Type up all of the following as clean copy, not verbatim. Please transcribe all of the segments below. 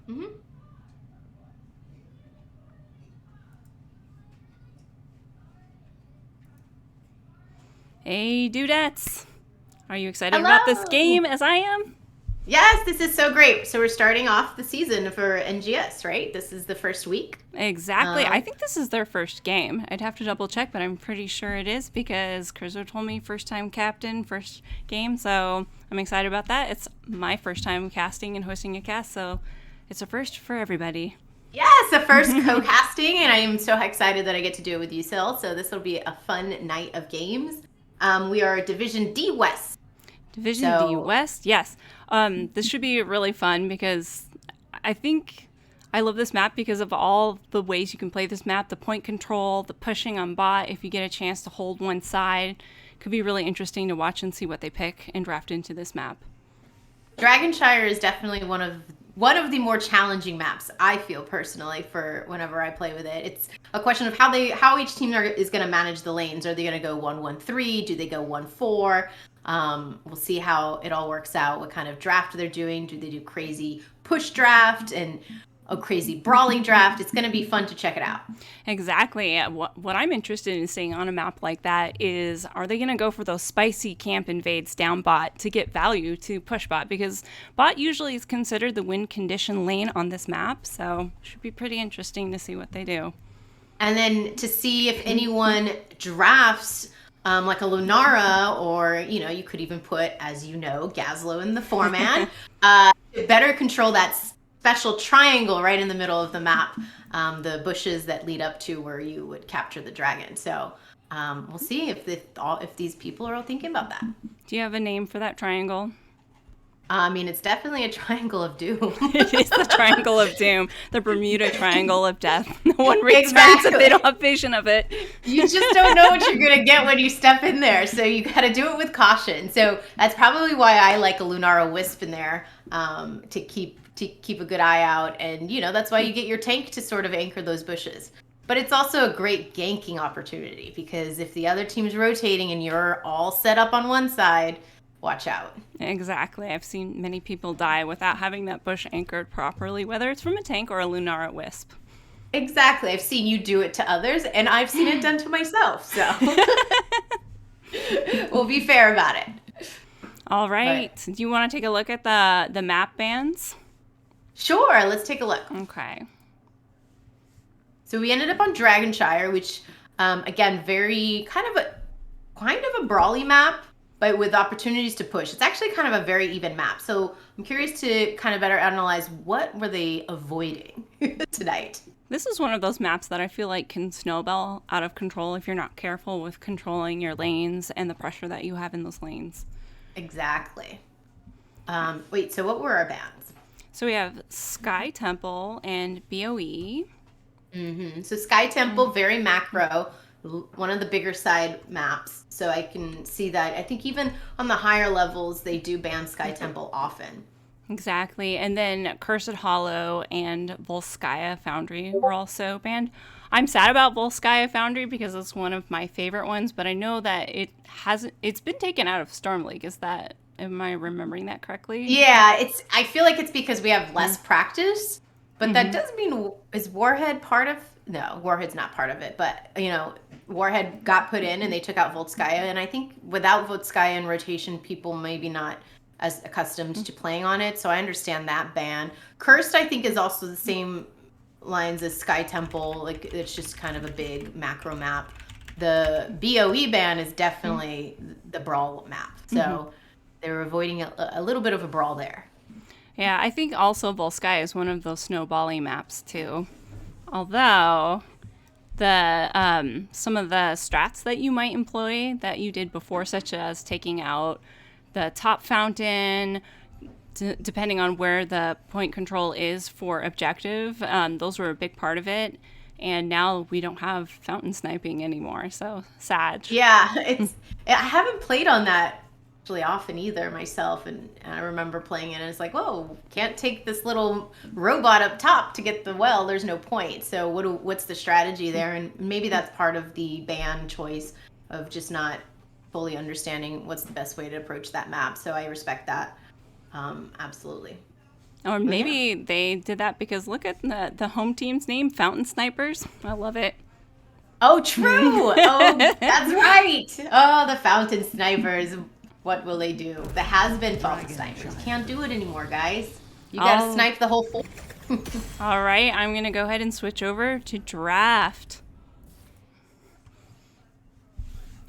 Hmm. Hey, Duudettes! Are you excited about this Hello. game as I am? Yes, this is so great. So we're starting off the season for NGS, right? This is the first week. Exactly. I Um, think this is their first game. I'd have to double check, but I'm pretty sure it is because Crizo told me first time captain, first game, so I'm excited about that. It's my first time casting and hosting a cast, so it's a first for everybody. yes, the first co-casting, and I am so excited that I get to do it with you, Sil. So this will be a fun night of games. We are Division D West. Division D So West, yes. This should be really fun because I think I love this map because of all the ways you can play this map. The point control, the pushing on bot, if you get a chance to hold one side, could be really interesting to watch and see what they pick and draft into this map. Dragonshire is definitely one of the more challenging maps I feel personally for whenever I play with it. It's a question of how each team is going to manage the lanes. Are they going to go 1-1-3? Do they go 1-4? We'll see how it all works out. What kind of draft they're doing? Do they do crazy push draft and a crazy brawling draft? It's going to be fun to check it out. Exactly. What I'm interested in seeing on a map like that is, are they going to go for those spicy camp invades down bot to get value to push bot? Because bot usually is considered the win condition lane on this map, so should be pretty interesting to see what they do. And then to see if anyone drafts like a Lunara, or you could even put, as you know, Gazlo in the foreman, to better control that special triangle right in the middle of the map, the bushes that lead up to where you would capture the dragon. So we'll see if these people are all thinking about that. Do you have a name for that triangle? I mean, it's definitely a triangle of doom. It is the Triangle of Doom, the Bermuda Triangle of Death. No one returns if they Exactly. don't have vision of it. You just don't know what you're going to get when you step in there. So you got to do it with caution. So that's probably why I like a Lunara Wisp in there, to keep a good eye out. And, that's why you get your tank to sort of anchor those bushes. But it's also a great ganking opportunity because if the other team's rotating and you're all set up on one side, watch out. Exactly. I've seen many people die without having that bush anchored properly, whether it's from a tank or a Lunara Wisp. Exactly. I've seen you do it to others and I've seen it done to myself. So we'll be fair about it. All But right. Do you want to take a look at the map bands? sure, let's take a look. Okay. So we ended up on Dragonshire, which again, very kind of a brawly map, but with opportunities to push. It's actually kind of a very even map. So I'm curious to kind of better analyze what were they avoiding tonight. This is one of those maps that I feel like can snowball out of control if you're not careful with controlling your lanes and the pressure that you have in those lanes. Exactly. Wait, so what were our bans? So we have Sky Temple and BOE. So Sky Temple, very macro, one of the bigger side maps. So I can see that. I think even on the higher levels, they do ban Sky Temple often. Exactly. And then Cursed Hollow and Volskaya Foundry were also banned. I'm sad about Volskaya Foundry because it's one of my favorite ones, but I know that it's been taken out of Storm League. Am I remembering that correctly? Yeah, I feel like it's because we have less practice, but that Mm-hmm. does mean, is Warhead part of? No, Warhead's not part of it, but Warhead got put in and they took out Voltskaya, and I think without Voltskaya in rotation, people maybe not as accustomed to playing on it, so I understand that ban. Cursed, I think, is also the same lines as Sky Temple, like it's just kind of a big macro map. The BOE ban is definitely the brawl map, so they're avoiding a little bit of a brawl there. Yeah, I think also Volskaya is one of those snowbally maps too. Although the some of the strats that you might employ that you did before, such as taking out the top fountain, depending on where the point control is for objective, those were a big part of it. And now we don't have fountain sniping anymore, so sad. Yeah, I haven't played on that actually often either myself, and I remember playing it and it's like, whoa, can't take this little robot up top to get the well. There's no point. So what's the strategy there? And maybe that's part of the ban choice of just not fully understanding what's the best way to approach that map. So I respect that, absolutely. Or maybe they did that because look at the home team's name, Fountain Snipers. I love it. Oh, true. Oh, that's right. Oh, the Fountain Snipers. What will they do? The has-been Fountain Snipers. Can't do it anymore, guys. You gotta snipe the whole floor. All right, I'm going to go ahead and switch over to draft.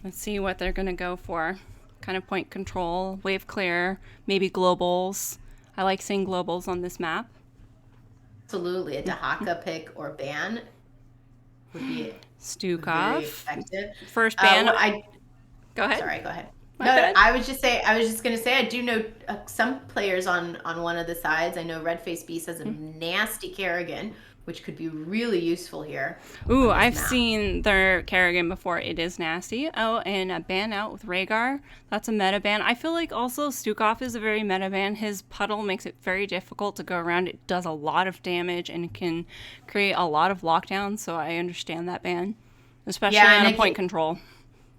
Let's see what they're going to go for. Kind of point control, wave clear, maybe globals. I like seeing globals on this map. Absolutely. A Dahaka pick or ban would be Stukov. very effective. First ban. Go ahead. Sorry, go ahead. My No, bad. I was just gonna say I do know some players on one of the sides. I know Redface Beast has a nasty Kerrigan, which could be really useful here. Ooh, I've seen their Kerrigan before. It is nasty. Oh, and a ban out with Rhaegar. That's a meta ban. I feel like also Stukov is a very meta ban. His puddle makes it very difficult to go around. It does a lot of damage and can create a lot of lockdowns, so I understand that ban. Especially on a point control.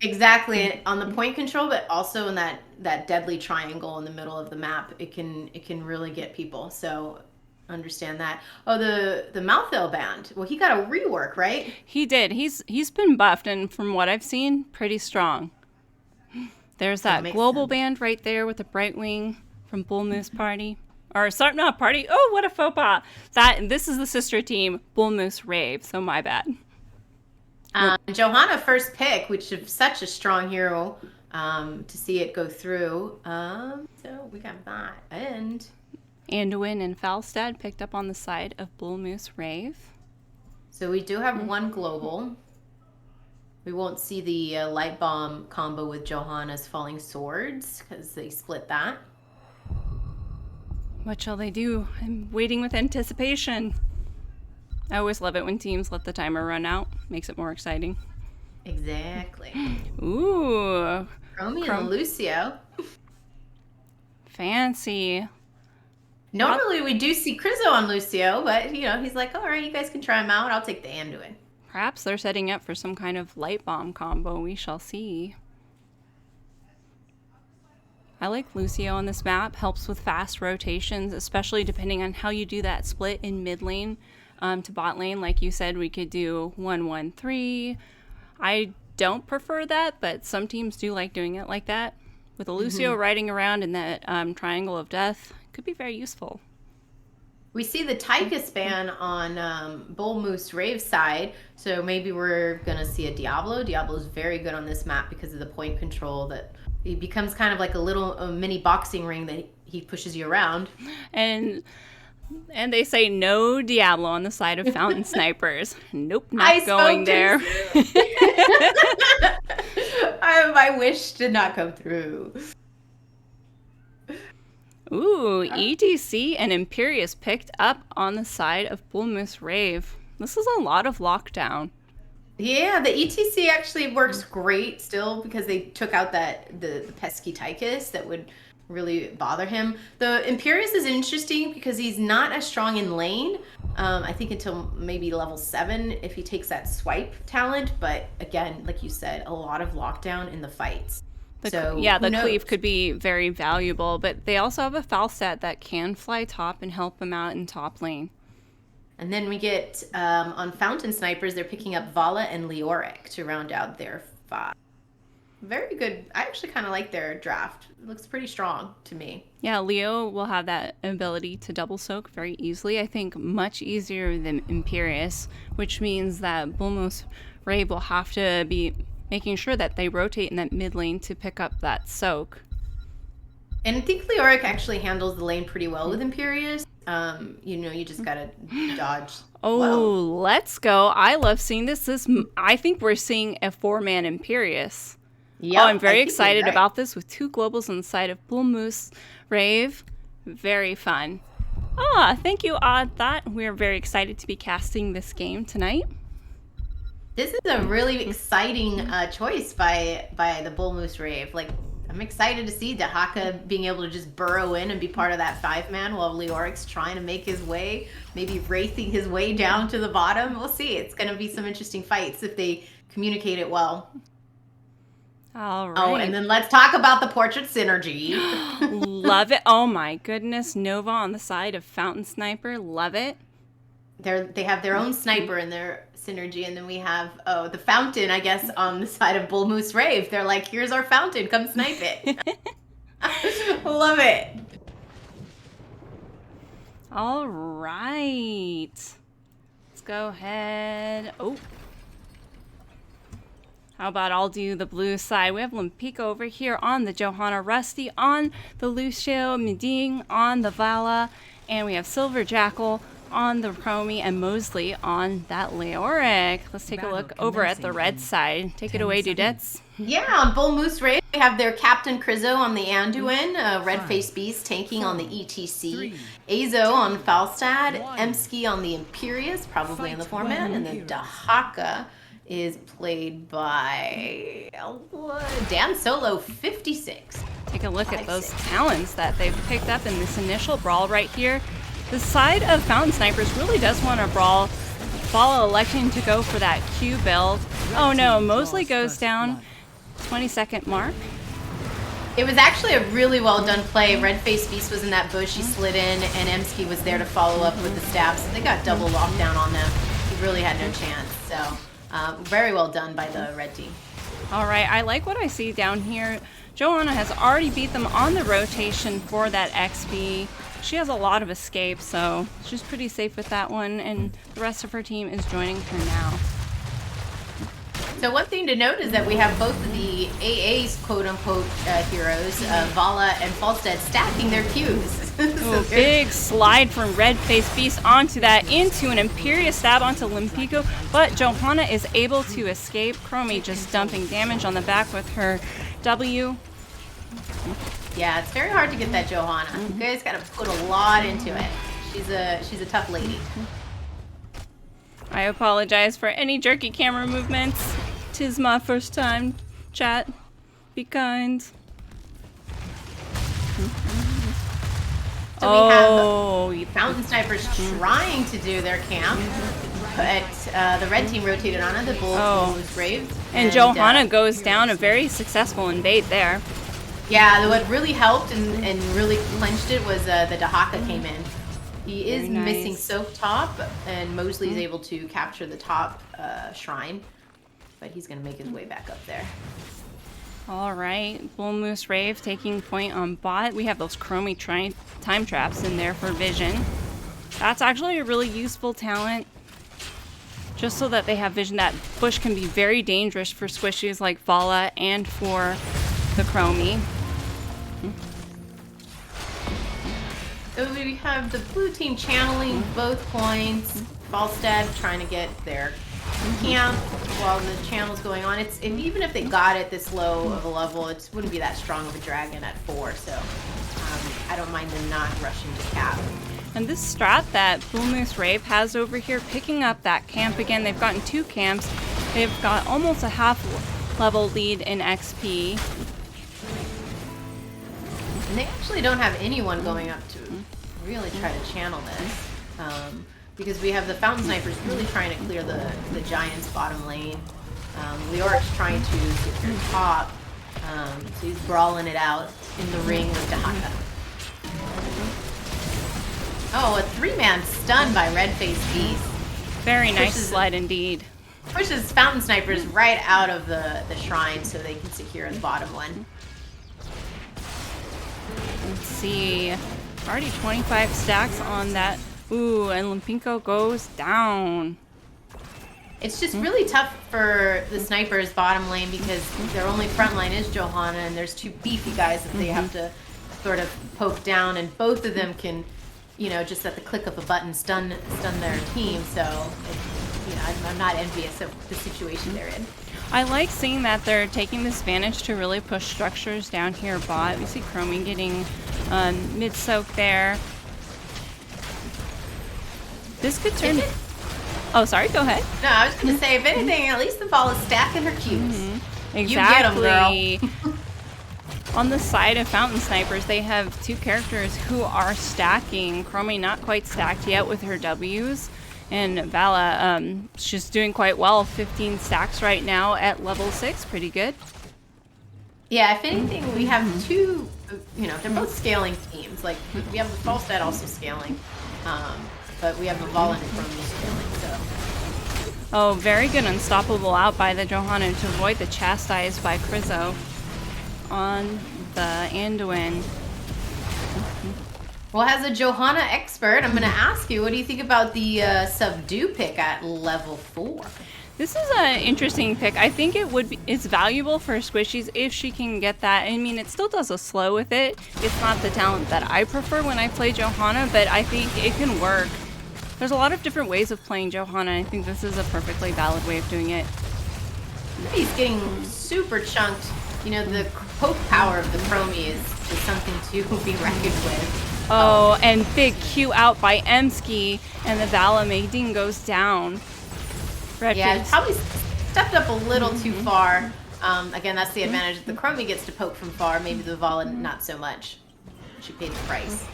Exactly, on the point control, but also in that deadly triangle in the middle of the map, it can really get people. So understand that. Oh, the Malthael band. Well, he got a rework, right? He did. He's been buffed, and from what I've seen, pretty strong. There's that global band right there with the Brightwing from Bull Moose Party. Or sorry, not Party. Oh, what a faux pas! This is the sister team, Bull Moose Rave. So my bad. Johanna first pick, which is such a strong hero to see it go through. So we got that. And Anduin and Falstad picked up on the side of Bull Moose Rave. So we do have one global. We won't see the light bomb combo with Johanna's falling swords because they split that. What shall they do? I'm waiting with anticipation. I always love it when teams let the timer run out. Makes it more exciting. Exactly. Ooh. Chromie and Lucio. Fancy. Normally we do see Crizzo on Lucio, but he's like, all right, you guys can try him out. I'll take the Anduin. Perhaps they're setting up for some kind of light bomb combo. We shall see. I like Lucio on this map. Helps with fast rotations, especially depending on how you do that split in mid lane. To bot lane, like you said, we could do 1-1-3. I don't prefer that, but some teams do like doing it like that. With a Lucio riding around in that triangle of death, could be very useful. We see the Tychus ban on Bull Moose Rave side, so maybe we're going to see a Diablo. Diablo's very good on this map because of the point control that he becomes kind of like a mini boxing ring that he pushes you around. And they say no Diablo on the side of Fountain Snipers. Nope, not going there. My wish did not come through. Ooh, ETC and Imperius picked up on the side of Bull Moose Rave. This is a lot of lockdown. Yeah, the ETC actually works great still because they took out the pesky Tychus that would really bother him. The Imperius is interesting because he's not as strong in lane. I think until maybe level 7 if he takes that swipe talent. But again, like you said, a lot of lockdown in the fights. The cleave could be very valuable, but they also have a Falstad that can fly top and help him out in top lane. And then we get on Fountain Snipers, they're picking up Vala and Leoric to round out their 5. Very good. I actually kind of like their draft. It looks pretty strong to me. Yeah, Leo will have that ability to double soak very easily. I think much easier than Imperius, which means that Bull Moose Rave will have to be making sure that they rotate in that mid lane to pick up that soak. And I think Leoric actually handles the lane pretty well with Imperius. You just gotta dodge. Let's go. I love seeing this. I think we're seeing a 4-man Imperius. Yeah, I'm very excited about this with 2 globals on the side of Bull Moose Rave. Very fun. Thank you, Odd Thought. We're very excited to be casting this game tonight. This is a really exciting choice by the Bull Moose Rave. Like, I'm excited to see Dahaka being able to just burrow in and be part of that 5-man while Leoric's trying to make his way, maybe racing his way down to the bottom. We'll see. It's going to be some interesting fights if they communicate it well. All right. Oh, and then let's talk about the portrait synergy. Love it. Oh my goodness. Nova on the side of Fountain Sniper. Love it. They have their own sniper in their synergy, and then we have the Fountain, I guess, on the side of Bull Moose Rave. They're like, here's our Fountain, come snipe it. Love it. All right. Let's go ahead. Oh. How about I'll do the blue side? We have Limpico over here on the Johanna, Rusty on the Lucio, Meding on the Vala, and we have Silver Jackal on the Chromie and Mosley on that Leoric. Let's take a look over at the red side. Take it away, Duudettes. Yeah, on Bull Moose Rave, we have their Captain Crizzo on the Anduin, Red Face Beast tanking on the ETC, Azo on Falstad, Emsky on the Imperious, probably in the format, and then Dahaka is played by Dan Solo 56. Take a look at those talents that they've picked up in this initial brawl right here. The side of Fountain Snipers really does want to brawl. Follow electing to go for that Q build. Oh no, Mosley goes down. 20-second mark. It was actually a really well done play. Red Face Beast was in that bush, he slid in, and Emsky was there to follow up with the stab, so they got double lockdown on them. He really had no chance, so very well done by the red team. All right, I like what I see down here. Johanna has already beat them on the rotation for that XP. She has a lot of escape, so she's pretty safe with that one, and the rest of her team is joining her now. So one thing to note is that we have both of the AA's quote-unquote heroes, Vala and Falstead, stacking their Qs. So big slide from Red Face Beast onto that, into an Imperious stab onto Limpico, but Johanna is able to escape. Chromie just dumping damage on the back with her W. Yeah, it's very hard to get that Johanna. You guys got to put a lot into it. She's a tough lady. I apologize for any jerky camera movements. 'Tis my first time. Chat, be kind. So we have Fountain Snipers trying to do their camp, but the red team rotated on it. The Bulls was Rave. And Johanna goes down. A very successful invade there. Yeah, what really helped and really clinched it was the Dahaka came in. He is missing Soak Top, and Mosley is able to capture the top shrine, but he's going to make his way back up there. All right, Bull Moose Rave taking point on bot. We have those Chromie time traps in there for vision. That's actually a really useful talent, just so that they have vision. That bush can be very dangerous for squishies like Vala and for the Chromie. So we have the blue team channeling both points. Falstad trying to get their camp while the channel's going on. Even if they got it this low of a level, it wouldn't be that strong of a dragon at 4. So I don't mind them not rushing to cap. And this strat that Bull Moose Rave has over here, picking up that camp again. They've gotten 2 camps. They've got almost a half level lead in XP. And they actually don't have anyone going up to really try to channel this. Because we have the Fountain Snipers really trying to clear the Giants' bottom lane. Leoric's trying to secure top. So he's brawling it out in the ring with Dahaka. Oh, a 3-man stun by Red Face Beast. Very nice slide indeed. Pushes Fountain Snipers right out of the shrine so they can secure the bottom one. Let's see. Already 25 stacks on that. Ooh, and Limpico goes down. It's just really tough for the snipers bottom lane because their only front line is Johanna, and there's 2 beefy guys that they have to sort of poke down, and both of them can, just at the click of a button stun their team. So, I'm not envious of the situation they're in. I like seeing that they're taking this advantage to really push structures down here bot. We see Chromie getting mid-soak there. This could turn... Oh, sorry, go ahead. No, I was going to say, if anything, at least the ball is stacking her Qs. Exactly. You get them, girl. On the side of Fountain Snipers, they have 2 characters who are stacking. Chromie not quite stacked yet with her Ws. And Vala, she's doing quite well. 15 stacks right now at level 6. Pretty good. Yeah, if anything, we have two, they're both scaling teams. Like, we have the Falstad also scaling, but we have the Valen and Chromie scaling, so. Oh, very good unstoppable out by the Johanna to avoid the chastise by Krizzo on the Anduin. Well, as a Johanna expert, I'm going to ask you, what do you think about the Subdue pick at level 4? This is an interesting pick. I think it's valuable for squishies if she can get that. I mean, it still does a slow with it. It's not the talent that I prefer when I play Johanna, but I think it can work. There's a lot of different ways of playing Johanna. I think this is a perfectly valid way of doing it. He's getting super chunked. The poke power of the Chromie is something to be reckoned with. Oh, and big Q out by Emsky, and the Vala Maiding goes down. Yeah, probably stepped up a little too far. Again, that's the advantage. The Chromie gets to poke from far. Maybe the Vala not so much. She paid the price.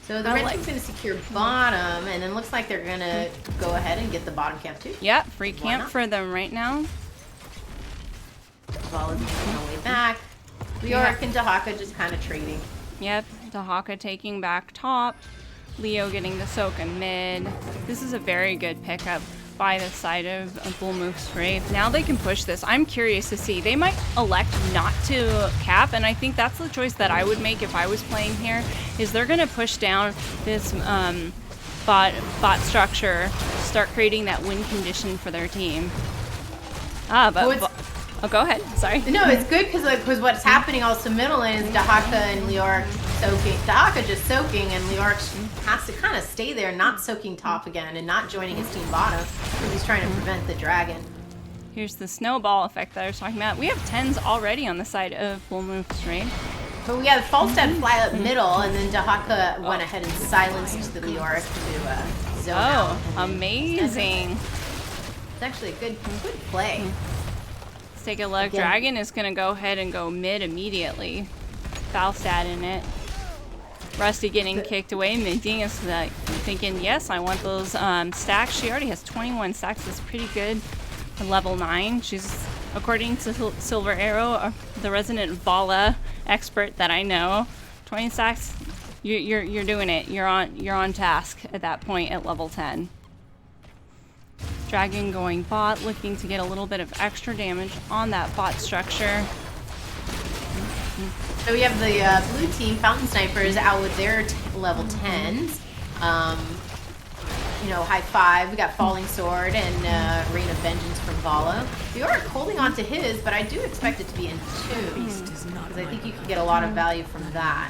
So the red team's going to secure bottom, and then looks like they're going to go ahead and get the bottom camp too. Yeah, free camp for them right now. Vala's making her way back. Leoric and Dahaka just kind of trading. Yep, Dahaka taking back top. Leo getting the soak in mid. This is a very good pickup by the side of Bullmove's Rave. Now they can push this. I'm curious to see. They might elect not to cap, and I think that's the choice that I would make if I was playing here, is they're going to push down this bot structure, start creating that win condition for their team. Oh, go ahead. Sorry. No, it's good because what's happening also middle lane is Dahaka and Leoric soaking. Dahaka just soaking, and Leoric has to kind of stay there, not soaking top again, and not joining his team bottom because he's trying to prevent the dragon. Here's the snowball effect that I was talking about. We have 10s already on the side of Bullmove's Rave. But we had Falstad fly up middle, and then Dahaka went ahead and silenced the Leoric to zone out. Oh, amazing. It's actually a good play. Take a look. Again. Dragon is going to go ahead and go mid immediately. Falstad in it. Rusty getting kicked away. Miding is thinking, yes, I want those stacks. She already has 21 stacks. That's pretty good for level 9. She's, according to Silver Arrow, the resident Vala expert that I know, 20 stacks, you're doing it. You're on task at that point at level 10. Dragon going bot, looking to get a little bit of extra damage on that bot structure. So we have the blue team, Fountain Snipers, out with their level 10s. High five. We got Falling Sword and Rain of Vengeance from Vala. We are holding on to his, but I do expect it to be in 2. Because I think you can get a lot of value from that.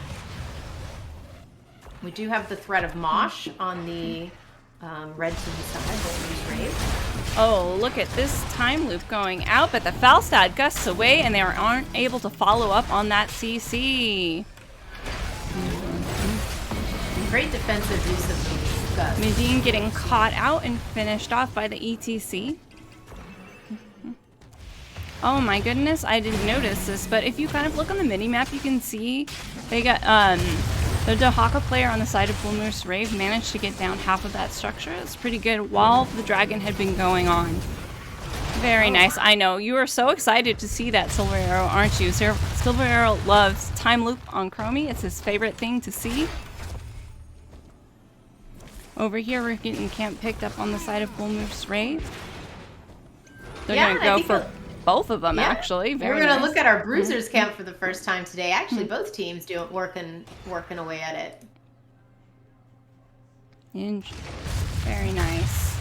We do have the threat of Mosh on the red team side, Rave. Oh, look at this time loop going out, but the Falstad gusts away and they aren't able to follow up on that CC. Great defensive use of the gust. Medine getting caught out and finished off by the ETC. Oh my goodness, I didn't notice this, but if you kind of look on the mini-map, you can see they got, the Dahaka player on the side of Bullmove's Rave managed to get down half of that structure. It's pretty good while the dragon had been going on. Very nice. I know. You are so excited to see that, Silver Arrow, aren't you? Silver Arrow loves time loop on Chromie. It's his favorite thing to see. Over here, we're getting camp picked up on the side of Bullmove's Rave. They're going to go for both of them, actually. We're going to look at our Bruisers camp for the first time today. Actually, both teams working away at it. Very nice.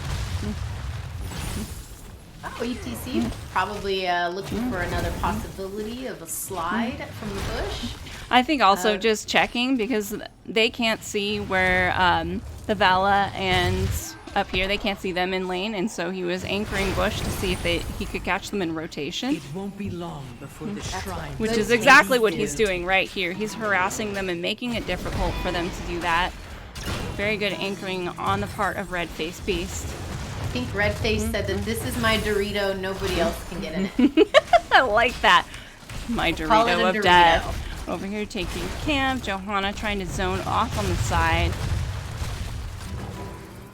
Oh, ETC probably looking for another possibility of a slide from the bush. I think also just checking because they can't see where the Vala and up here, they can't see them in lane, and so he was anchoring bush to see if he could catch them in rotation. It won't be long before the shrine. Which is exactly what he's doing right here. He's harassing them and making it difficult for them to do that. Very good anchoring on the part of Redface Beast. I think Redface said that this is my Dorito, nobody else can get in it. I like that. My Dorito of death. Over here taking camp. Johanna trying to zone off on the side.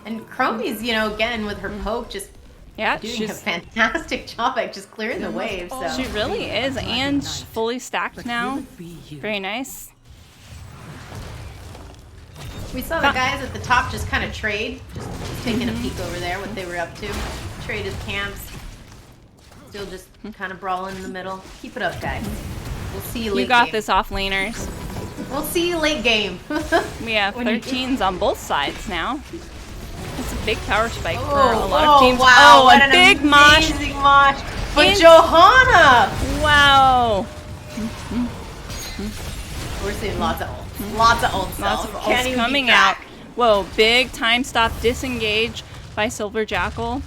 And Chromie's, again, with her poke, just Yeah, doing a fantastic job at just clearing the wave. So she really is, and fully stacked But now. will it be you? Very nice. we saw the guys at the top just kind of trade, just taking a peek over there, what they were up to. Traded camps. Still just kind of brawling in the middle. Keep it up, guys. We'll see you late You got game. this, off laners. We'll see you late game. We have When you- 13s on both sides now. It's a big power spike for Oh, a lot of teams. Wow, Oh, what a an big mosh. amazing mosh. But In- Johanna! Wow. We're seeing lots of ults. Lots of ults. Lots of Can't ults even coming keep out. track. Whoa, big time stop disengage by Silver Jackal.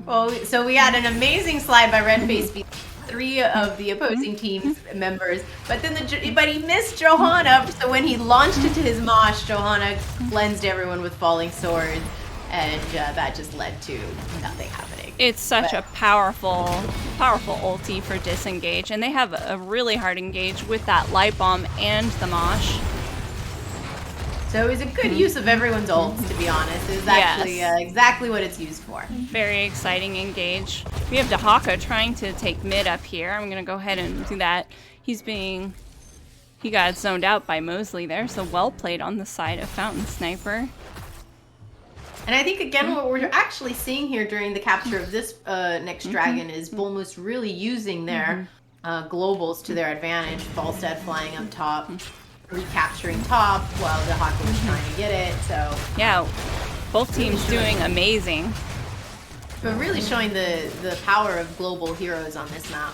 Well, so we had an amazing slide by Red Face beat 3 of the opposing team's members, but then but he missed Johanna. So when he launched into his mosh, Johanna cleansed everyone with falling swords, and that just led to nothing happening. It's such a powerful ulti for disengage, and they have a really hard engage with that light bomb and the mosh. So it was a good use of everyone's ults, to be honest. It was actually exactly what it's used for. Very exciting engage. We have Dahaka trying to take mid up here. I'm gonna go ahead and do that. He got zoned out by Mosley there, so well played on the side of Fountain Sniper. And I think, again, what we're actually seeing here during the capture of this next dragon is Bullmoose really using their globals to their advantage. Falstad flying up top, recapturing top while the Hawk was trying to get it. So Yeah, both teams doing amazing. but really showing the power of global heroes on this map.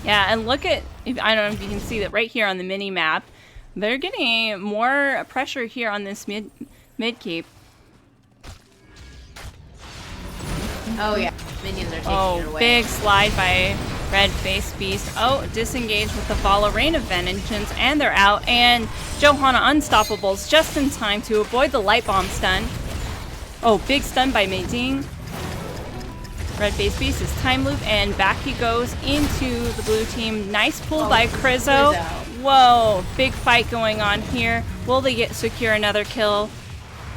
Yeah, and look at, I don't know if you can see that right here on the mini map, they're getting more pressure here on this mid keep. Oh yeah, minions are taking it away. Big slide by Red Face Beast. Oh, disengage with the Vala Rain of Vengeance, and they're out. And Johanna Unstoppables just in time to avoid the light bomb stun. Oh, big stun by Meiding. Red Face Beast is time loop, and back he goes into the blue team. Nice pull by Krizzo. Whoa, big fight going on here. Will they secure another kill?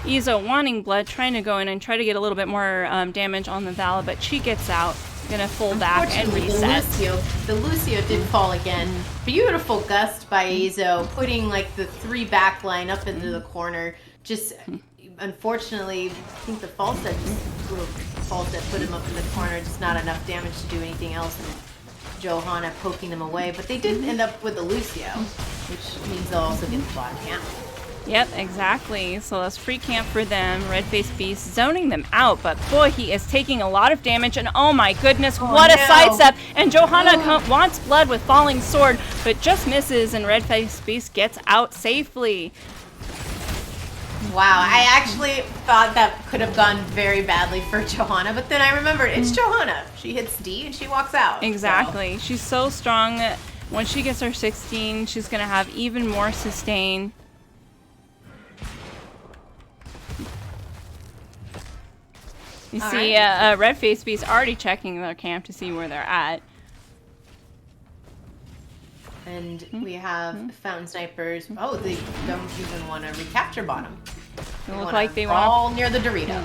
Izo wanting blood, trying to go in and try to get a little bit more damage on the Vala, but she gets out. Gonna full back and reset. The Lucio did fall again. Beautiful gust by Izo, putting like the 3 backline up into the corner. Just unfortunately, I think the Falstad put him up in the corner. Just not enough damage to do anything else. And Johanna poking them away, but they did end up with the Lucio, which means they'll also get the bottom camp. Yep, exactly. So that's free camp for them. Red Face Beast zoning them out, but boy, he is taking a lot of damage, and oh my goodness, what a sidestep! And Johanna wants blood with falling sword, but just misses, and Red Face Beast gets out safely. Wow, I actually thought that could have gone very badly for Johanna, but then I remembered it's Johanna. She hits D and she walks out. Exactly. So. She's so strong. Once she gets her 16, she's going to have even more sustain. You see, Red Face Beast already checking their camp to see where they're at. And we have Fountain Snipers. Oh, they don't even want to recapture bottom. They look like they want all near the Dorito.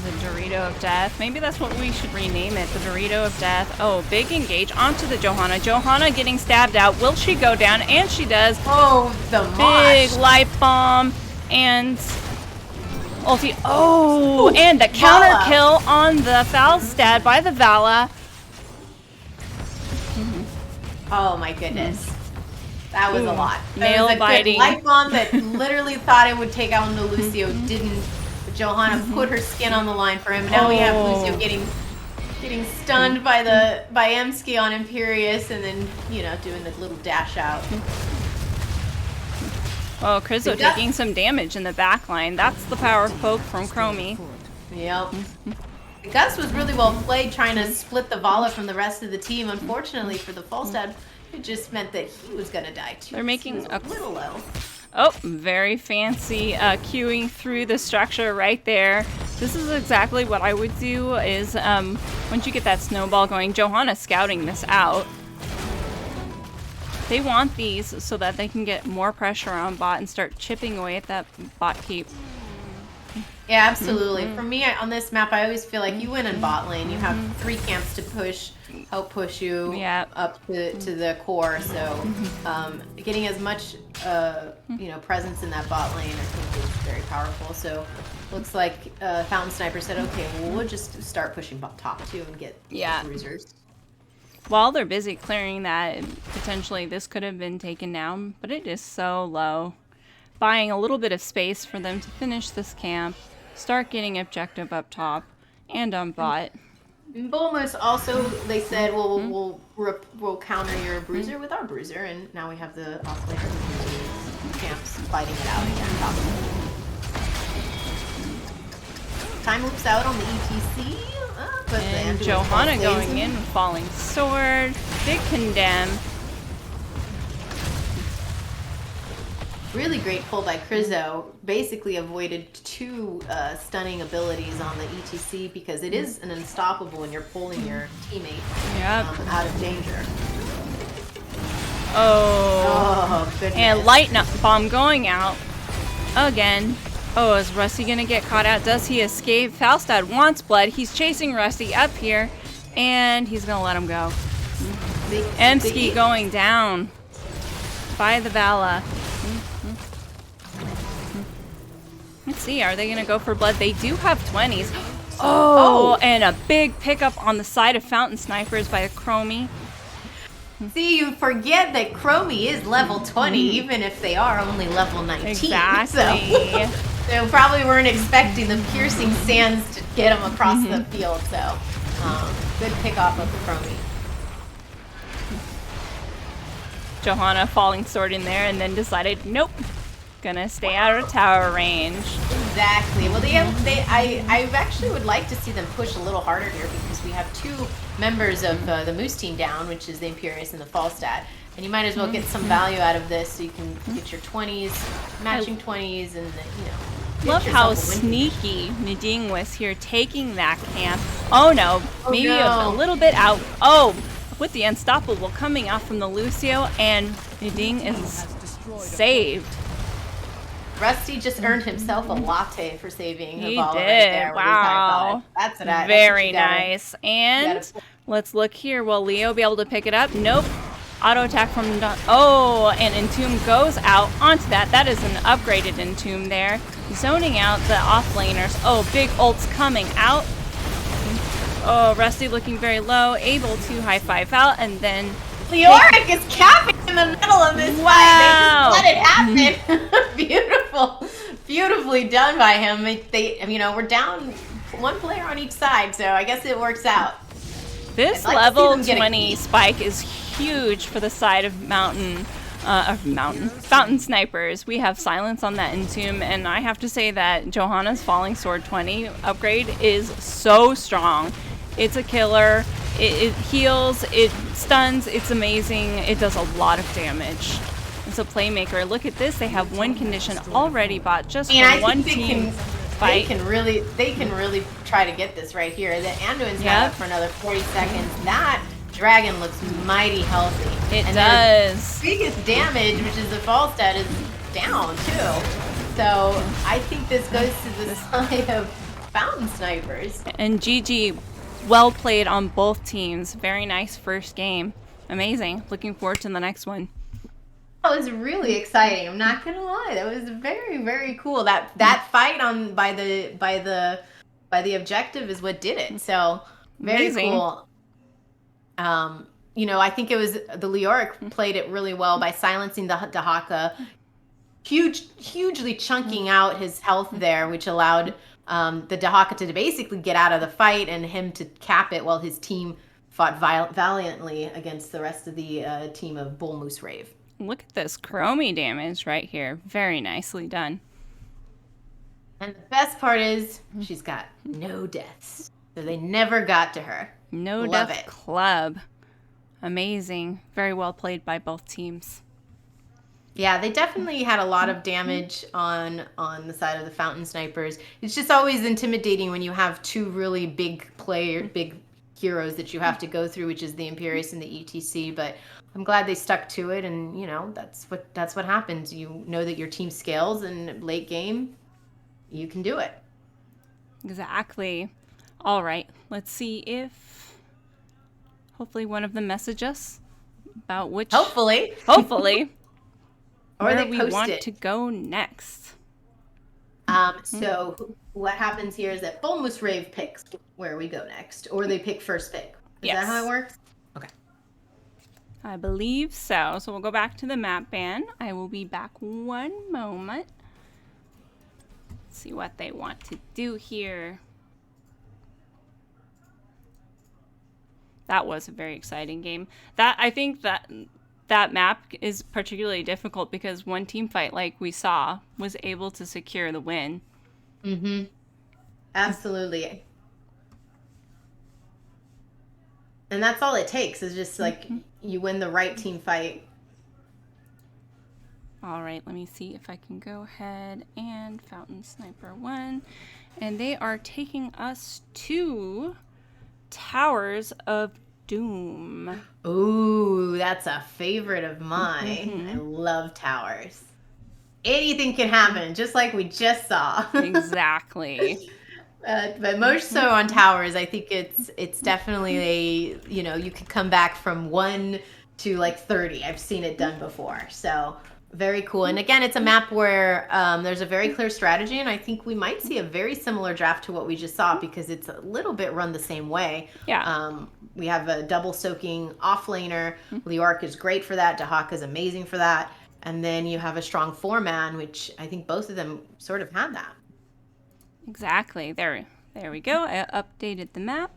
The Dorito of Death. Maybe that's what we should rename it. The Dorito of Death. Oh, big engage onto the Johanna. Johanna getting stabbed out. Will she go down? And she does. Oh, the big mosh. light bomb and ulti. Oh, ooh, and the counter Vala. kill on the Falstad by the Vala. Oh my goodness. That was a lot. Nail That was a biting. good light bomb that literally thought it would take out the Lucio. Didn't. But Johanna put her skin on the line for him. Now we have Lucio getting stunned by Emsky on Imperius, and then doing the little dash out. Oh, Krizzo taking some damage in the back line. That's the power poke from Chromie. Yep. Gus was really well played trying to split the Vala from the rest of the team. Unfortunately for the Falstad, it just meant that he was going to die too. They're making a little low. Oh, very fancy queuing through the structure right there. This is exactly what I would do is once you get that snowball going, Johanna scouting this out. They want these so that they can get more pressure on bot and start chipping away at that bot keep. Yeah, absolutely. For me, on this map, I always feel like you win in bot lane. You have 3 camps to help push you Yep. up to the core. So, getting as much, presence in that bot lane, I think, is very powerful. So, looks like Fountain Sniper said, okay, well, we'll just start pushing top 2 and get bruisers. While they're busy clearing that, potentially this could have been taken down, but it is so low. Buying a little bit of space for them to finish this camp, start getting objective up top, and on bot. Bulmus also, they said, well, we'll counter your bruiser with our bruiser, and now we have the offlaner camps fighting it out again. Time loops out on the ETC, but and Johanna going in with Falling Sword, big condemn. Really great pull by Krizo. Basically avoided 2 stunning abilities on the ETC because it is an unstoppable when you're pulling your teammate out of danger. Oh, goodness. And light bomb going out again. Oh, is Rusty gonna get caught out? Does he escape? Falstad wants blood. He's chasing Rusty up here, and he's gonna let him go. Emski going down by the Vala. Let's see, are they gonna go for blood? They do have 20s. Oh, and a big pickup on the side of Fountain Snipers by a Chromie. See, you forget that Chromie is level 20, even if they are only level 19. Exactly. So, they probably weren't expecting the piercing sands to get them across the field. So, good pick off of the Chromie. Johanna Falling Sword in there and then decided, nope, gonna stay out of tower range. Exactly. Well, I actually would like to see them push a little harder here because we have 2 members of the Moose team down, which is the Imperius and the Falstad. And you might as well get some value out of this so you can get your 20s, matching 20s, and Love how sneaky Nadine was here taking that camp. Oh no, maybe a little bit out. Oh, with the Unstoppable coming out from the Lucio, and Nadine is saved. Rusty just earned himself a latte for saving He Havala did. right there. Wow. That's what I Very nice. And let's look here. Will Leo be able to pick it up? Nope. Auto attack from... Oh, and Entomb goes out onto that. That is an upgraded Entomb there. Zoning out the offlaners. Oh, big ults coming out. Oh, Rusty looking very low. Able to high five out, and then... Leoric is capping in the middle of this Wow. fight. They just let it happen. Beautiful. Beautifully done by him. We're down 1 player on each side, so I guess it works out. This level 20 spike is huge for the side of Fountain Snipers. We have silence on that Entomb, and I have to say that Johanna's Falling Sword 20 upgrade is so strong. It's a killer. It heals, it stuns, it's amazing. It does a lot of damage. It's a playmaker. Look at this. They have win condition already bought just for one team fight. They can really try to get this right here. The Anduin's not up for another 40 seconds. That dragon looks mighty healthy. It does. Biggest damage, which is the Falstad, is down too. So I think this goes to the side of Fountain Snipers. And GG, well played on both teams. Very nice first game. Amazing. Looking forward to the next one. That was really exciting. I'm not gonna lie. That was very, very cool. That fight by the objective is what did it. So very amazing. Cool. I think it was the Leoric played it really well by silencing the Dahaka, hugely chunking out his health there, which allowed the Dahaka to basically get out of the fight and him to cap it while his team fought valiantly against the rest of the team of Bull Moose Rave. Look at this Chromie damage right here. Very nicely done. And the best part is she's got no deaths. So they never got to her. No death club. Amazing. Very well played by both teams. Yeah, they definitely had a lot of damage on the side of the Fountain Snipers. It's just always intimidating when you have 2 really big heroes that you have to go through, which is the Imperius and the ETC, but I'm glad they stuck to it, and that's what happens. You know that your team scales, and late game you can do it. Exactly. All right. Let's see if hopefully one of them message us about which. Hopefully. Hopefully. Or where they we post want it. to go next. So what happens here is that Bull Moose Rave picks where we go next, or they pick first pick. Is that how it works? Okay. I believe so. So we'll go back to the map ban. I will be back one moment. Let's see what they want to do here. That was a very exciting game. I think that map is particularly difficult because one team fight, like we saw, was able to secure the win. Mm-hmm. Absolutely. And that's all it takes is just like you win the right team fight. All right, let me see if I can go ahead and Fountain Sniper 1. And they are taking us to Towers of Doom. Ooh, that's a favorite of mine. I love towers. Anything can happen, just like we just saw. Exactly. But most so on towers, I think it's definitely you can come back from 1 to like 30. I've seen it done before. So very cool. And again, it's a map where there's a very clear strategy, and I think we might see a very similar draft to what we just saw because it's a little bit run the same way. Yeah. We have a double soaking off laner. Leoric is great for that. Dahak is amazing for that. And then you have a strong 4-man, which I think both of them sort of had that. Exactly. There we go. I updated the map.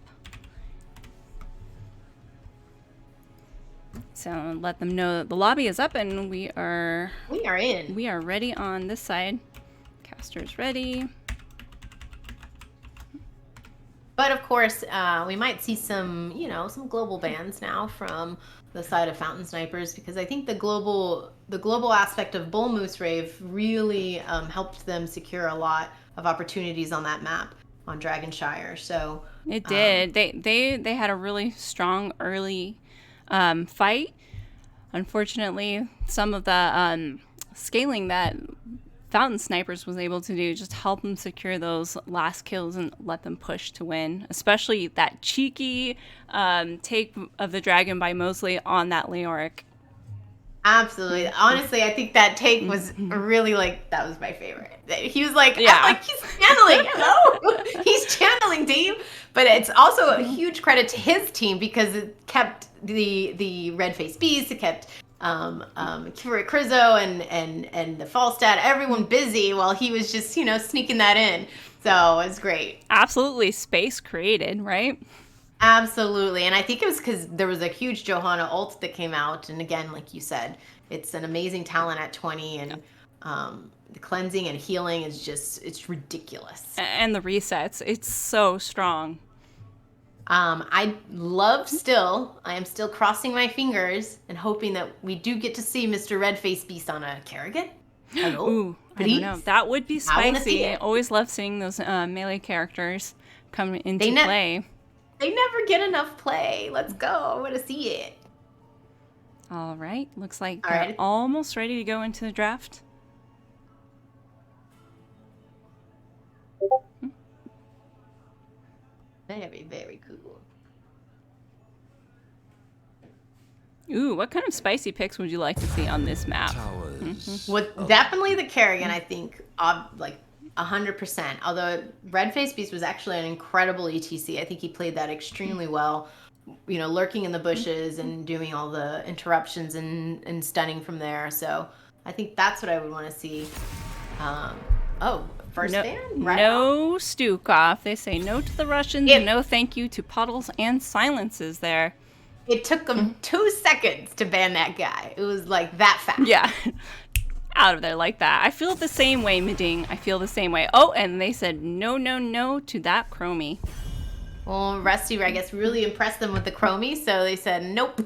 So let them know that the lobby is up and we are in. We are ready on this side. Caster's ready. But of course, we might see some global bans now from the side of Fountain Snipers because I think the global aspect of Bull Moose Rave really helped them secure a lot of opportunities on that map on Dragonshire. So it did. They had a really strong early fight. Unfortunately, some of the scaling that Fountain Snipers was able to do just help them secure those last kills and let them push to win. Especially that cheeky take of the dragon by Mosley on that Leoric. Absolutely. Honestly, I think that take was really that was my favorite. He was like, he's channeling. Hello? He's channeling, team. But it's also a huge credit to his team because it kept the Red Face Beast, it kept Crizzo and the Falstad, everyone busy while he was just, sneaking that in. So it was great. Absolutely space created, right? Absolutely. And I think it was because there was a huge Johanna ult that came out. And again, like you said, it's an amazing talent at 20. And the cleansing and healing is it's ridiculous. And the resets, it's so strong. I am still crossing my fingers and hoping that we do get to see Mr. Red-Faced Beast on a Kerrigan. Hello? Ooh, I don't know. That would be spicy. I always love seeing those melee characters come into play. They never get enough play. Let's go. I want to see it. All right. Looks like they're almost ready to go into the draft. Very, very cool. Ooh, what kind of spicy picks would you like to see on this map? Well, definitely the Kerrigan, I think, 100%. Although Red-Faced Beast was actually an incredible ETC. I think he played that extremely well. Lurking in the bushes and doing all the interruptions and stunning from there. So I think that's what I would want to see. First ban? Right no Stukov. They say no to the Russians, no thank you to puddles and silences there. It took them 2 seconds to ban that guy. It was like that fast. Yeah. Out of there like that. I feel the same way, Meding. I feel the same way. Oh, and they said no to that Chromie. Well, Rusty, I guess, really impressed them with the Chromie, so they said, nope,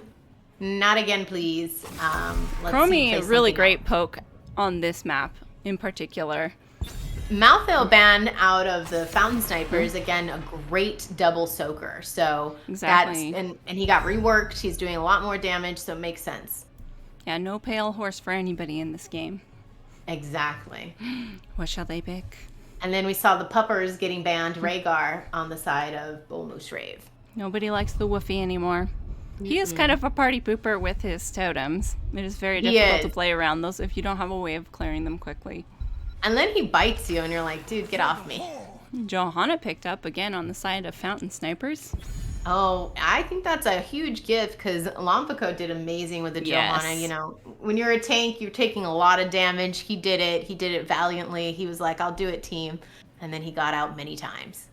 not again, please. Chromie, really great poke on this map in particular. Malthael ban out of the Fountain Snipers, again, a great double soaker. So exactly. And he got reworked. He's doing a lot more damage, so it makes sense. Yeah, no pale horse for anybody in this game. Exactly. What shall they pick? And then we saw the puppers getting banned, Rhaegar on the side of Bull Moose Rave. Nobody likes the Woofy anymore. He is kind of a party pooper with his totems. It is very difficult to play around those if you don't have a way of clearing them quickly. And then he bites you and you're like, dude, get off me. Johanna picked up again on the side of Fountain Snipers. Oh, I think that's a huge gift because Lompico did amazing with the Johanna. You know, when you're a tank, you're taking a lot of damage. He did it. He did it valiantly. He was like, I'll do it, team. And then he got out many times.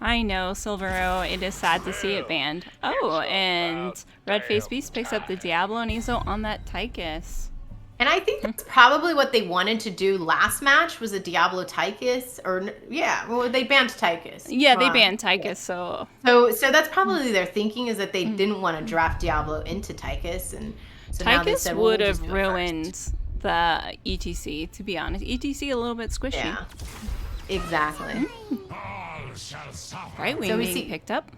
I know, Silvero, it is sad to see it banned. Oh, and Redface Beast picks up the Diablo and Ezo on that Tychus. And I think that's probably what they wanted to do last match was a Diablo Tychus. Or, yeah, well, they banned Tychus. Yeah, they banned Tychus, so... So that's probably their thinking is that they didn't want to draft Diablo into Tychus. And so Tychus would have ruined the ETC, to be honest. ETC a little bit squishy. Yeah, exactly. Brightwing being picked up.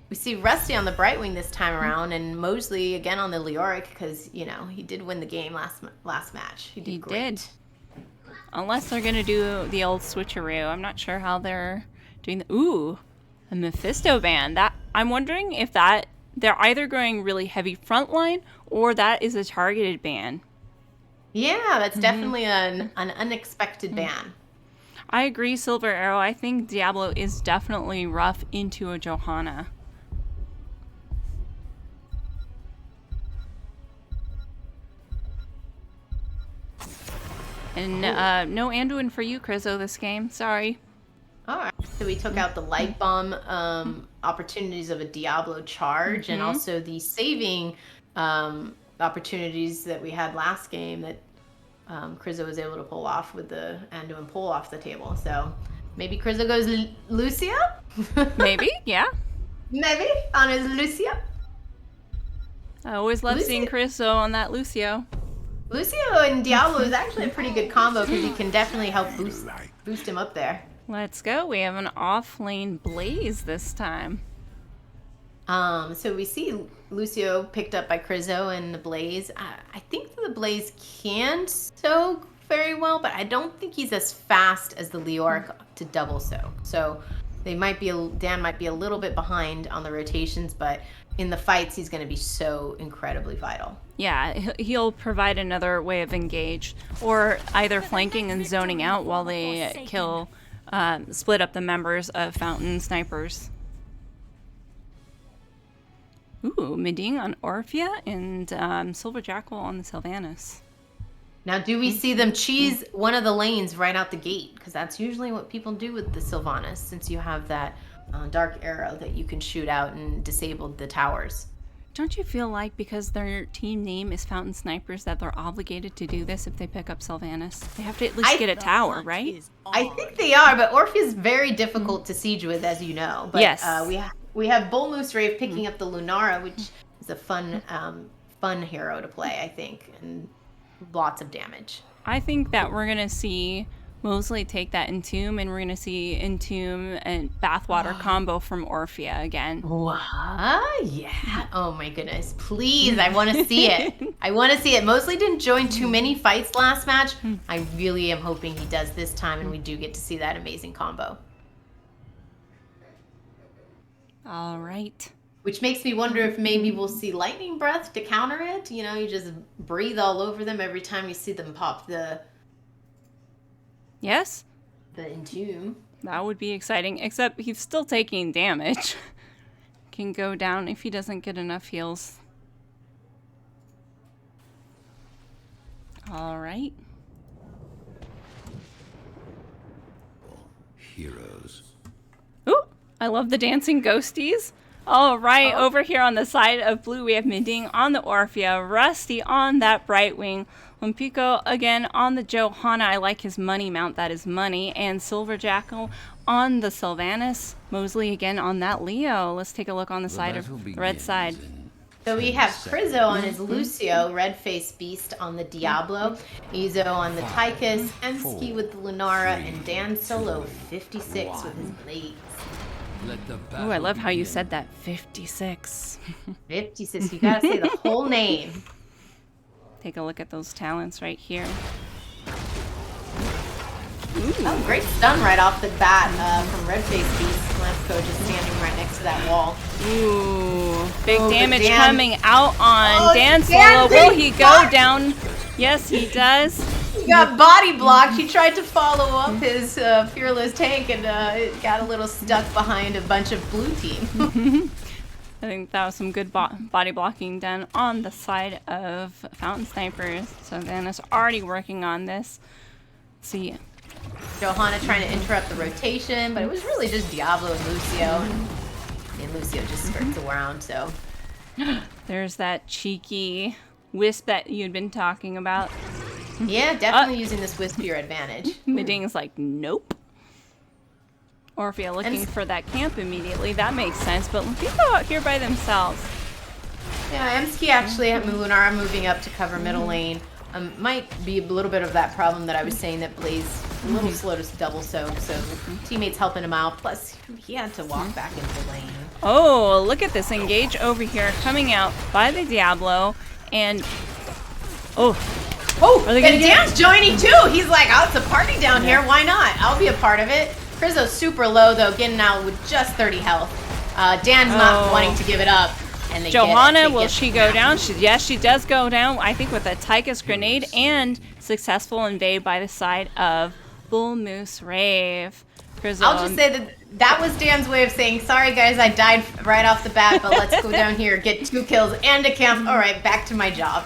We see Rusty on the Brightwing this time around, and Mosley again on the Leoric because you know he did win the game last match. He did. Unless they're gonna do the old switcheroo, I'm not sure how they're doing. A Mephisto ban. That I'm wondering if that they're either going really heavy frontline or that is a targeted ban. Yeah, that's definitely an unexpected ban. I agree, Silver Arrow. I think Diablo is definitely rough into a Johanna. And no Anduin for you, Krizo, this game. Sorry. All right. So we took out the light bomb opportunities of a Diablo charge and also the saving opportunities that we had last game that Krizo was able to pull off with the Anduin pull off the table. So maybe Krizo goes Lucio? Maybe, yeah. Maybe on his Lucio. I always love seeing Krizo on that Lucio. Lucio and Diablo is actually a pretty good combo because he can definitely help boost him up there. Let's go. We have an off-lane Blaze this time. So we see Lucio picked up by Krizo and the Blaze. I think the Blaze can sow very well, but I don't think he's as fast as the Leoric to double sow. So Dan might be a little bit behind on the rotations, but in the fights, he's going to be so incredibly vital. Yeah, he'll provide another way of engage, or either flanking and zoning out while they split up the members of Fountain Snipers. Ooh, Meding on Orphea and Silver Jackal on the Sylvanas. Now, do we see them cheese one of the lanes right out the gate? Because that's usually what people do with the Sylvanas, since you have that dark arrow that you can shoot out and disable the towers. Don't you feel like because their team name is Fountain Snipers that they're obligated to do this if they pick up Sylvanas? They have to at least get a tower, right? I think they are, but Orphea is very difficult to siege with, as you know. But yes. We have Bull Moose Rave picking up the Lunara, which is a fun hero to play, I think, and lots of damage. I think that we're going to see Mosley take that Entomb, and we're going to see Entomb and Bathwater combo from Orphea again. What? Yeah. Oh my goodness. Please, I want to see it. I want to see it. Mosley didn't join too many fights last match. I really am hoping he does this time, and we do get to see that amazing combo. All right. Which makes me wonder if maybe we'll see Lightning Breath to counter it. You know, you just breathe all over them every time you see them pop the... Yes? The Entomb. That would be exciting, except he's still taking damage. Can go down if he doesn't get enough heals. All right. Heroes. Ooh, I love the dancing ghosties. All right, over here on the side of blue, we have Meding on the Orphea, Rusty on that Brightwing, Lompico again on the Johanna. I like his money mount, that is money, and Silver Jackal on the Sylvanas. Mosley again on that Leo. Let's take a look on the side of the red side. So we have Krizo on his Lucio, Red-Face Beast on the Diablo, Ezo on the Tychus, Emski with the Lunara, and Dan Solo 56 with his Blades. Ooh, I love how you said that. 56. 56. You gotta say the whole name. Take a look at those talents right here. Oh, great stun right off the bat from Red Face Beast. Lamco just standing right next to that wall. Ooh, big Oh, damage Dan. coming out on Dan Dan Solo. Will he go blocked. down? Yes, he does. He got body blocked. He tried to follow up his fearless tank and it got a little stuck behind a bunch of blue team. I think that was some good body blocking done on the side of Fountain Snipers. So Dan is already working on this. Let's see. Johanna trying to interrupt the rotation, but it was really just Diablo and Lucio. And Lucio just skirts around, so. There's that cheeky wisp that you'd been talking about. Yeah, definitely using this wisp to your advantage. Miding's like, nope. Orphea looking for that camp immediately. That makes sense, but people out here by themselves. Yeah, Emski actually at Lunara moving up to cover middle lane. Might be a little bit of that problem that I was saying that Blaze a little slow to double soak, so teammates helping him out. Plus, he had to walk back into the lane. Oh, look at this engage over here coming out by the Diablo, and Oh, are they and gonna get Dan's joining too. He's like, oh, it's a party down here. Why not? I'll be a part of it. Prizzo's super low though, getting out with just 30 health. Dan's not wanting to give it up. And they Johanna, will she go down? Yes, she does go down, I think with a Tychus grenade and successful invade by the side of Bull Moose Rave. I'll just say that was Dan's way of saying, sorry guys, I died right off the bat, but let's go down here, get 2 kills and a camp. All right, back to my job.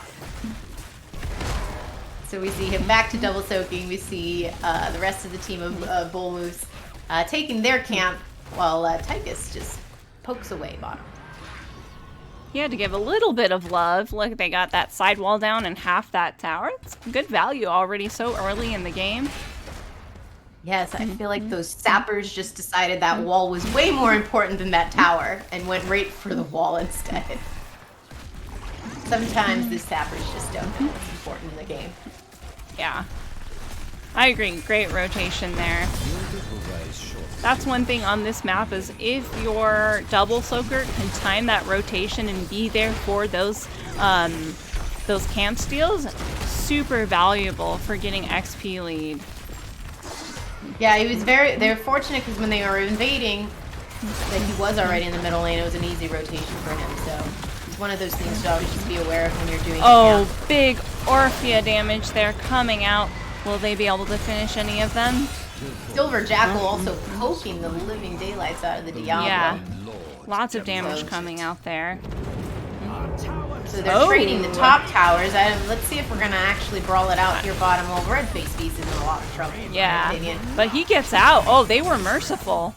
So we see him back to double soaking. We see the rest of the team of Bull Moose taking their camp while Tychus just pokes away bottom. He had to give a little bit of love. Look, they got that sidewall down and half that tower. It's good value already so early in the game. Yes, I feel like those sappers just decided that wall was way more important than that tower and went right for the wall instead. Sometimes the sappers just don't know what's important in the game. Yeah, I agree. Great rotation there. That's one thing on this map is if your double soaker can time that rotation and be there for those camp steals, super valuable for getting XP lead. Yeah, they were fortunate because when they were invading, that he was already in the middle lane. It was an easy rotation for him, so it's one of those things to always just be aware of when you're doing camp. Big Orphea damage there coming out. Will they be able to finish any of them? Silver Jackal also poking the living daylights out of the Diablo. Yeah, lots of damage coming out there. So they're trading the top towers. Let's see if we're going to actually brawl it out here bottom. Well, Red Face Beast is in a lot of trouble, in my opinion. But he gets out. Oh, they were merciful.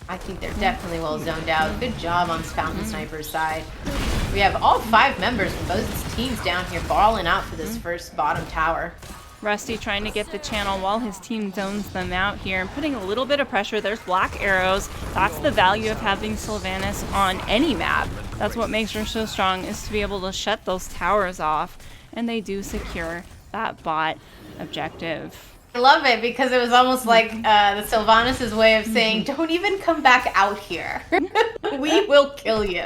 I think they're definitely well zoned out. Good job on Fountain Sniper's side. We have all 5 members from both teams down here brawling out for this first bottom tower. Rusty trying to get the channel while his team zones them out here and putting a little bit of pressure. There's black arrows. That's the value of having Sylvanas on any map. That's what makes her so strong, is to be able to shut those towers off. And they do secure that bot objective. I love it because it was almost like the Sylvanas' way of saying, don't even come back out here. We will kill you.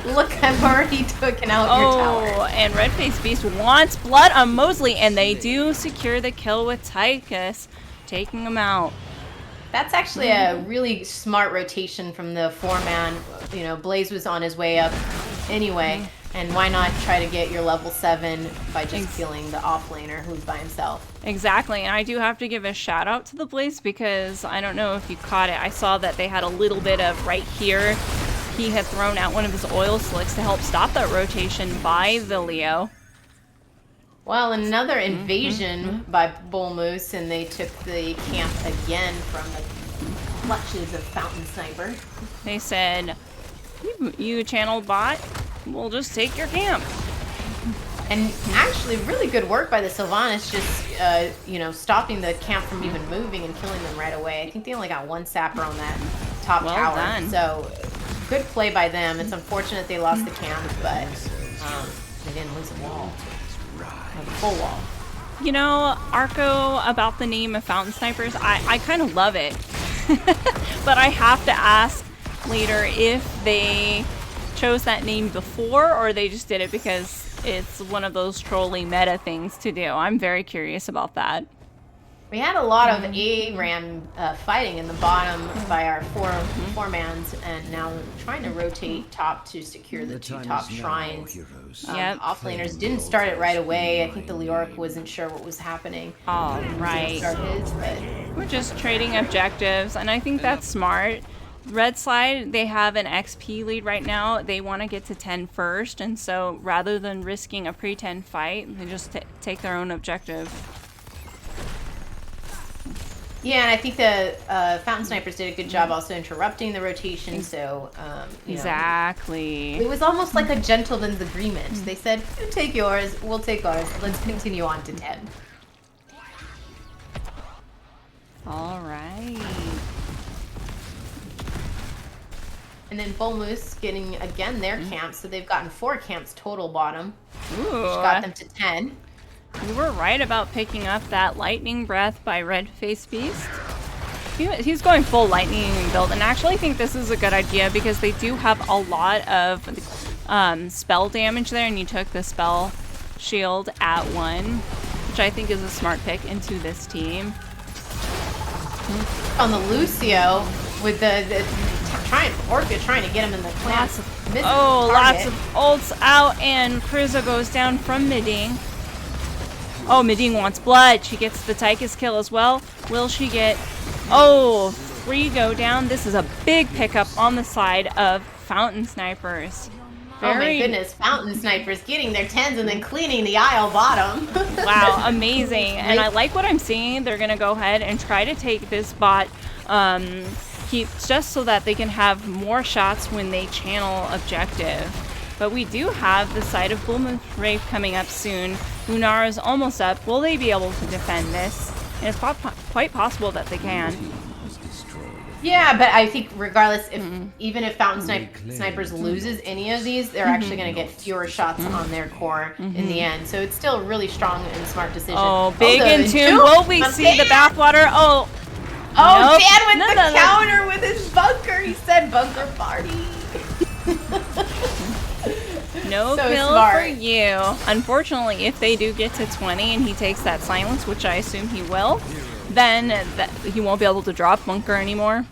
Look, I've already taken out your tower. Oh, and Red Face Beast wants blood on Mosley, and they do secure the kill with Tychus, taking him out. That's actually a really smart rotation from the 4-man. You know, Blaze was on his way up anyway. And why not try to get your level 7 by just killing the offlaner who's by himself? Exactly, and I do have to give a shout out to the Blaze because I don't know if you caught it. I saw that they had a little bit of right here. He had thrown out one of his oil slicks to help stop that rotation by the Leo. Well, another invasion by Bull Moose, and they took the camp again from the clutches of Fountain Sniper. They said, you channeled bot, we'll just take your camp. And actually, really good work by the Sylvanas, just, you know, stopping the camp from even moving and killing them right away. I think they only got 1 sapper on that top tower. Done. So, good play by them. It's unfortunate they lost the camp, but they didn't lose a wall. A full wall. You know, Arco, about the name of Fountain Snipers, I kind of love it. But I have to ask later if they chose that name before or they just did it because it's one of those trolly meta things to do. I'm very curious about that. We had a lot of ARAM fighting in the bottom by our four-mans, and now we're trying to rotate top to secure the two top shrines. Yep. Offlaners didn't start it right away. I think the Leoric wasn't sure what was happening. All right. Start his, but We're just trading objectives, and I think that's smart. Red side, they have an XP lead right now. They want to get to 10 first, and so rather than risking a pre-10 fight, they just take their own objective. yeah, and I think the Fountain Snipers did a good job also interrupting the rotation. So you know, Exactly. it was almost like a gentleman's agreement. They said, "You take yours, we'll take ours. Let's continue on to 10." All right. And then Bull Moose getting again their camps, so they've gotten 4 camps total bottom, which Ooh. got them to 10. We were right about picking up that Lightning Breath by Red Face Beast. He's going full lightning build, and I actually think this is a good idea because they do have a lot of spell damage there, and you took the spell shield at 1, which I think is a smart pick into this team. On the Lucio, with Orphea trying to get him in the class. Lots of ults out, and Kriza goes down from Miding. Oh, Miding wants blood. She gets the Tychus kill as well. Will she get... Oh, 3 go down. This is a big pickup on the side of Fountain Snipers. Oh my goodness, Fountain Snipers getting their 10s and then cleaning the aisle bottom. Wow, amazing. And I like what I'm seeing. They're going to go ahead and try to take this bot just so that they can have more shots when they channel objective. But we do have the side of Bull Moose Rave coming up soon. Lunara's almost up. Will they be able to defend this? And it's quite possible that they can. Yeah, but I think regardless, even if Fountain Snipers loses any of these, they're actually going to get fewer shots on their core in the end. So it's still a really strong and smart decision. Oh, big Entomb. Will we see the backwater? Oh, nope. Dan with No. counter with his bunker. He said bunker party. No So kill smart. for you. Unfortunately, if they do get to 20 and he takes that silence, which I assume he will, then he won't be able to drop bunker anymore.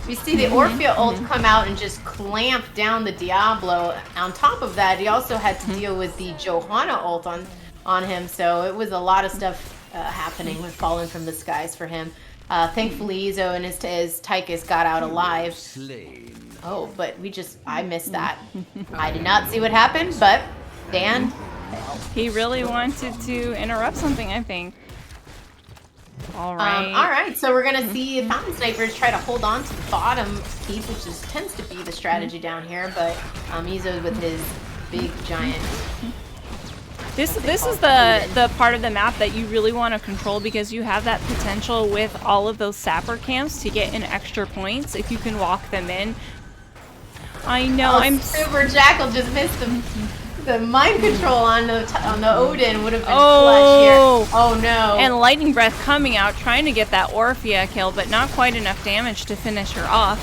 You see the Orphea ult come out and just clamp down the Diablo. On top of that, he also had to deal with the Johanna ult on him, so it was a lot of stuff happening with falling from the skies for him. Thankfully, Izo and his Tychus got out alive. Oh, but I missed that. I did not see what happened, but Dan. He really wanted to interrupt something, I think. All right. So we're gonna see Fountain Snipers try to hold on to the bottom keep, which tends to be the strategy down here. But Izo with his big giant. This is the part of the map that you really want to control because you have that potential with all of those sapper camps to get in extra points if you can walk them in. I know. Super Jackal just missed the mind control on the Odin would have been clutch here. Oh no! And Lightning Breath coming out, trying to get that Orphea kill, but not quite enough damage to finish her off.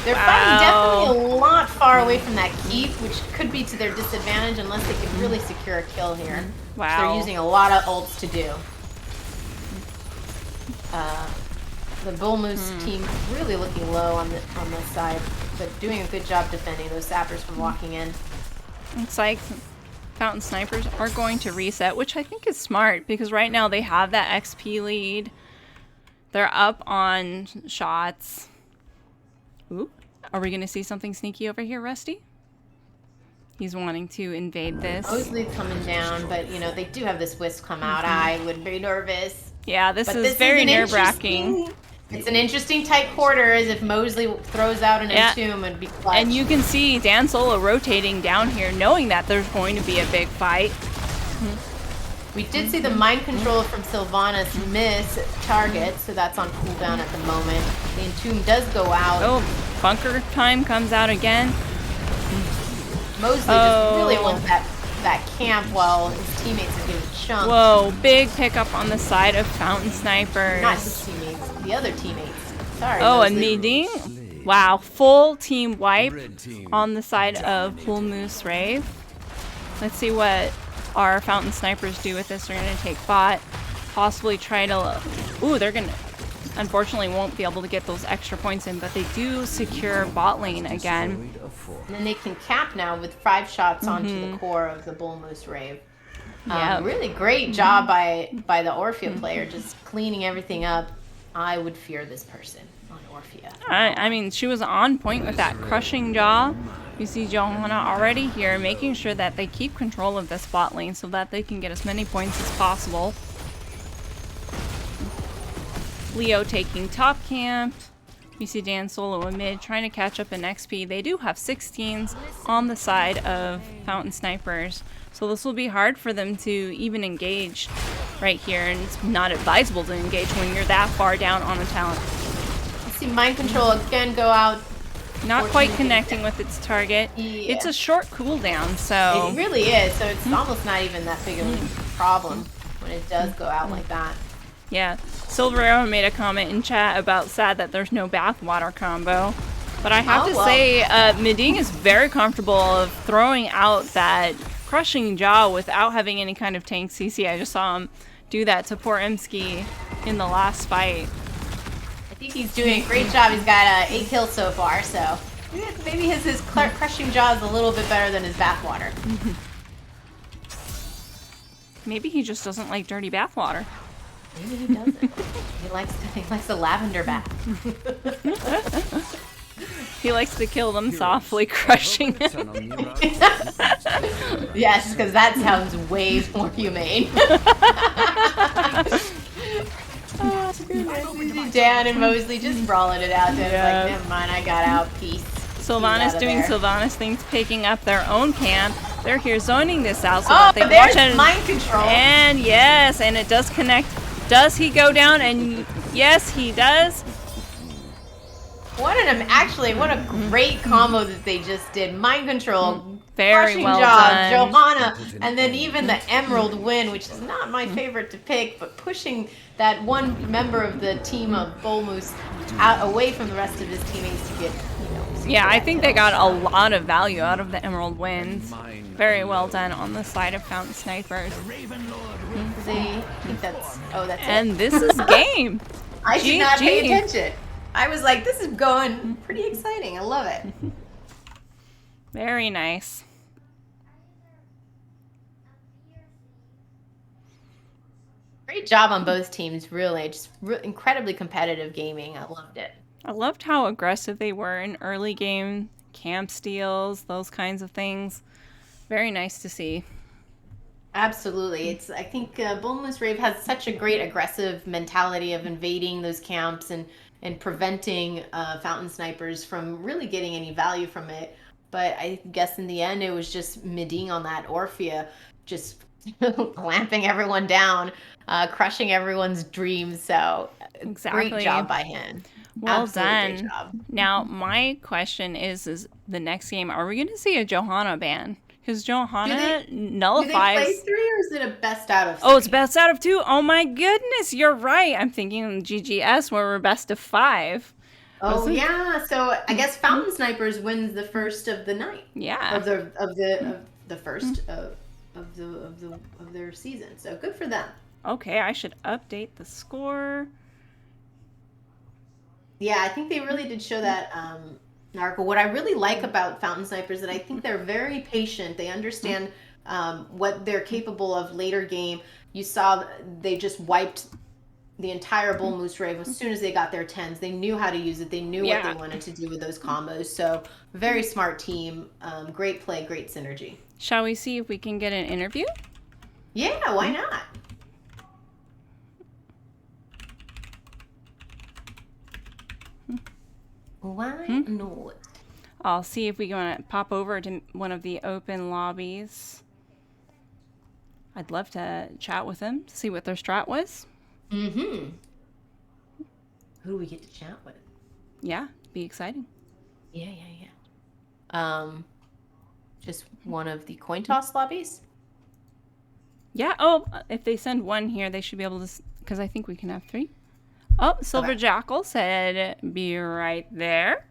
They're fighting definitely a lot far away from that keep, which could be to their disadvantage unless they could really secure a kill here. Wow. They're using a lot of ults to do. The Bull Moose team really looking low on the side, but doing a good job defending those sappers from walking in. Looks like Fountain Snipers are going to reset, which I think is smart because right now they have that XP lead. They're up on shots. Ooh, are we going to see something sneaky over here, Rusty? He's wanting to invade this. Mosley's coming down, but you know they do have this wisp come out. I would be nervous. Yeah, this is very nerve-wracking. It's an interesting tight quarters if Mosley throws out an Entomb and be clutch. And you can see Dan Solo rotating down here, knowing that there's going to be a big fight. We did see the mind control from Sylvanas miss target, so that's on cooldown at the moment. The Entomb does go out. Oh, bunker time comes out again. Mosley just really wants that camp while his teammates are getting chunked. Whoa, big pickup on the side of Fountain Snipers. Not his teammates. the other teammates. Sorry. Oh, and Mosley. Meeting. Wow, full team wipe on the side of Bull Moose Rave. Let's see what our Fountain Snipers do with this. They're going to take bot, possibly try to... Ooh, they're going to... Unfortunately, won't be able to get those extra points in, but they do secure bot lane again. And then they can cap now with 5 shots onto the core of the Bull Moose Rave. Yeah, Really great job by the Orphea player, just cleaning everything up. I would fear this person on Orphea. I mean, she was on point with that crushing jaw. You see Johanna already here, making sure that they keep control of this bot lane so that they can get as many points as possible. Leo taking top camp. You see Dan solo in mid, trying to catch up in XP. They do have 16s on the side of Fountain Snipers, so this will be hard for them to even engage right here, and it's not advisable to engage when you're that far down on a talent. You see Mind Control again go out. Not quite connecting with its target. Yeah. It's a short cooldown, so... It really is, so it's almost not even that big of a problem when it does go out like that. Yeah, Silver Arrow made a comment in chat about sad that there's no bathwater combo. But I have to say, Meding is very comfortable of throwing out that crushing jaw without having any kind of tank CC. I just saw him do that to poor Emsky in the last fight. I think he's doing a great job. He's got 8 kills so far, so maybe his crushing jaw is a little bit better than his bathwater. Maybe he just doesn't like dirty bathwater. Maybe he doesn't. He likes the lavender bath. He likes to kill them softly, crushing them. Yes, because that sounds way more humane. Dan and Mosley just brawling it out there. Like, never mind, I got out. Peace. Sylvanas doing Sylvanas things, picking up their own camp. They're here zoning this out so that they can watch it. Mind Control. And yes, and it does connect. Does he go down? And yes, he does. What a great combo that they just did. Mind Control, very crushing well job, done. Johanna, and then even the Emerald win, which is not my favorite to pick, but pushing that one member of the team of Bull Moose out away from the rest of his teammates to get, Yeah, I think they got a lot of value out of the Emerald wins. Very well done on the side of Fountain Snipers. I think that's it. And this is game. I did not pay attention. I was like, this is going pretty exciting. I love it. Very nice. Great job on both teams, really. Just incredibly competitive gaming. I loved it. I loved how aggressive they were in early game, camp steals, those kinds of things. Very nice to see. Absolutely. I think Bull Moose Rave has such a great aggressive mentality of invading those camps and preventing Fountain Snipers from really getting any value from it. But I guess in the end, it was just Meding on that Orphea, just clamping everyone down, crushing everyone's dreams. So exactly. Great job by him. Well Absolutely done. Great job. Now, my question is the next game, are we going to see a Johanna ban? Because Johanna nullifies... Do they play 3 or is it a best out of 3? Oh, it's best out of 2? Oh my goodness, you're right. I'm thinking GGS where we're best of 5. Oh yeah, so I guess Fountain Snipers wins the first of the night. Yeah. Of the first of their season. So good for them. Okay, I should update the score. Yeah, I think they really did show that Narco. What I really like about Fountain Snipers is that I think they're very patient. They understand what they're capable of later game. You saw they just wiped the entire Bull Moose Rave as soon as they got their 10s. They knew how to use it. They knew what they wanted to do with those combos. So very smart team. Great play, great synergy. Shall we see if we can get an interview? Yeah, why not? Why not? I'll see if we want to pop over to one of the open lobbies. I'd love to chat with them to see what their strat was. Mm-hmm. Who do we get to chat with? Yeah, be exciting. Yeah. Just one of the coin toss lobbies? Yeah, oh, if they send one here, they should be able to, because I think we can have 3. Oh, Silver Jackal said, "Be right there."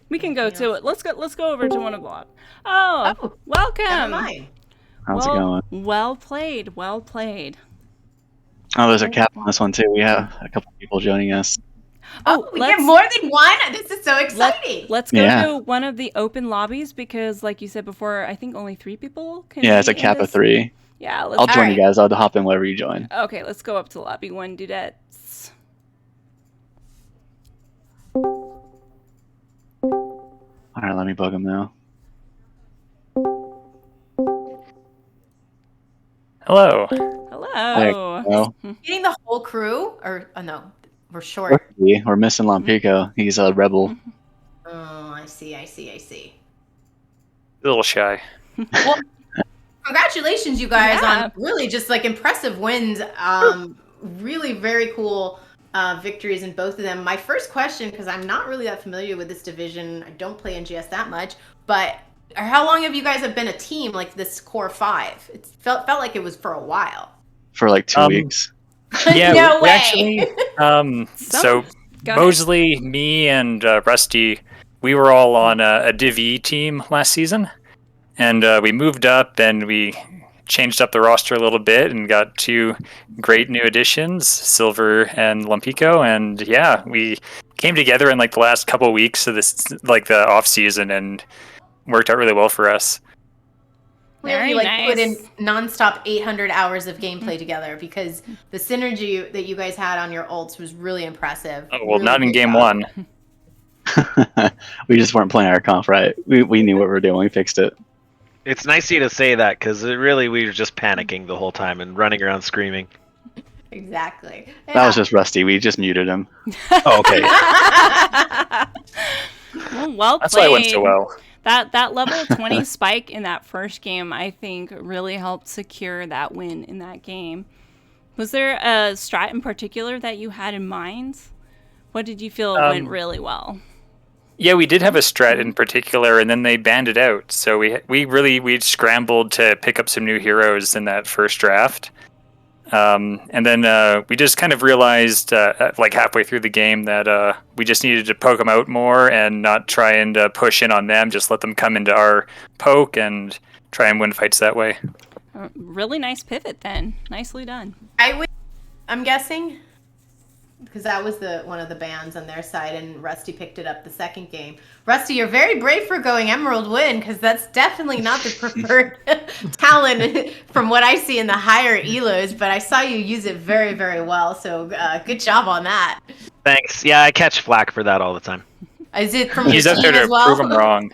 We can go to it. Let's go over to one of the lobbies. Oh, Never welcome. mind. How's it going? Well played. Well played. Oh, there's a cap on this one too. We have a couple people joining us. Oh, we get more than one? This is so exciting. Let's go to one of the open lobbies because, like you said before, I think only 3 people can Yeah, it's be a cap in of 3. Yeah, I'll join you guys. I'll hop in wherever you join. Okay, let's go up to lobby 1, Duudettes. All right, let me bug him now. Hello. Hello. Getting the whole crew? Or, oh no, we're short. We're missing Lampico. He's a rebel. Oh, I see. A little shy. Well, congratulations, you guys, on really just like impressive wins. Really very cool victories in both of them. My first question, because I'm not really that familiar with this division, I don't play NGS that much, but how long have you guys have been a team like this core 5? It felt like it was for a while. For like 2 weeks. Yeah, no way. Actually, so Mosley, me, and Rusty, we were all on a Div E team last season, and we moved up and we changed up the roster a little bit and got 2 great new additions, Silver and Lampico, and yeah, we came together in like the last couple of weeks of this, like the off season, and worked out really well for us. Really put in nonstop 800 hours of gameplay together because the synergy that you guys had on your ults was really impressive. Oh, well, really not in game 1. We just weren't playing our comp right. We knew what we were doing. We fixed it. It's nice of you to say that because we were just panicking the whole time and running around screaming. Exactly. Yeah. That was just Rusty. We just muted him. Oh, okay. Well played. That's why it went so well. That level 20 spike in that first game, I think, really helped secure that win in that game. Was there a strat in particular that you had in mind? What did you feel went really well? Yeah, we did have a strat in particular, and then they banned it out. So we scrambled to pick up some new heroes in that first draft. And then we just kind of realized, like halfway through the game, that we just needed to poke them out more and not try and push in on them. Just let them come into our poke and try and win fights that way. Really nice pivot then. Nicely done. I'm guessing, because that was one of the bans on their side, and Rusty picked it up the second game. Rusty, you're very brave for going Emerald Win, because that's definitely not the preferred talent from what I see in the higher elos, but I saw you use it very, very well, so good job on that. Thanks. Yeah, I catch flack for that all the time. Is it from He's your up team there as to well? prove him wrong.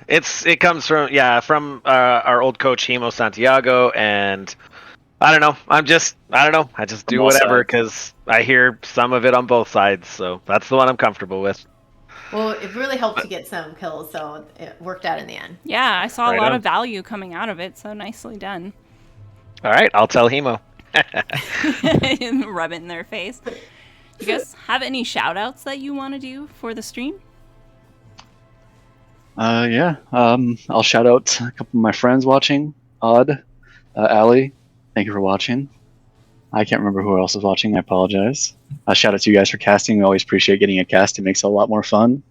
It comes from our old coach Himo Santiago, and I don't know. I just do whatever because I hear some of it on both sides, so that's the one I'm comfortable with. Well, it really helped to get some kills, so it worked out in the end. Yeah, I saw a lot of value coming out of it, so nicely done. All right, I'll tell Himo. Rub it in their face. You guys have any shout-outs that you want to do for the stream? Yeah. I'll shout out a couple of my friends watching. Odd, Allie, thank you for watching. I can't remember who else is watching. I apologize. Shout out to you guys for casting. We always appreciate getting a cast. It makes it a lot more fun.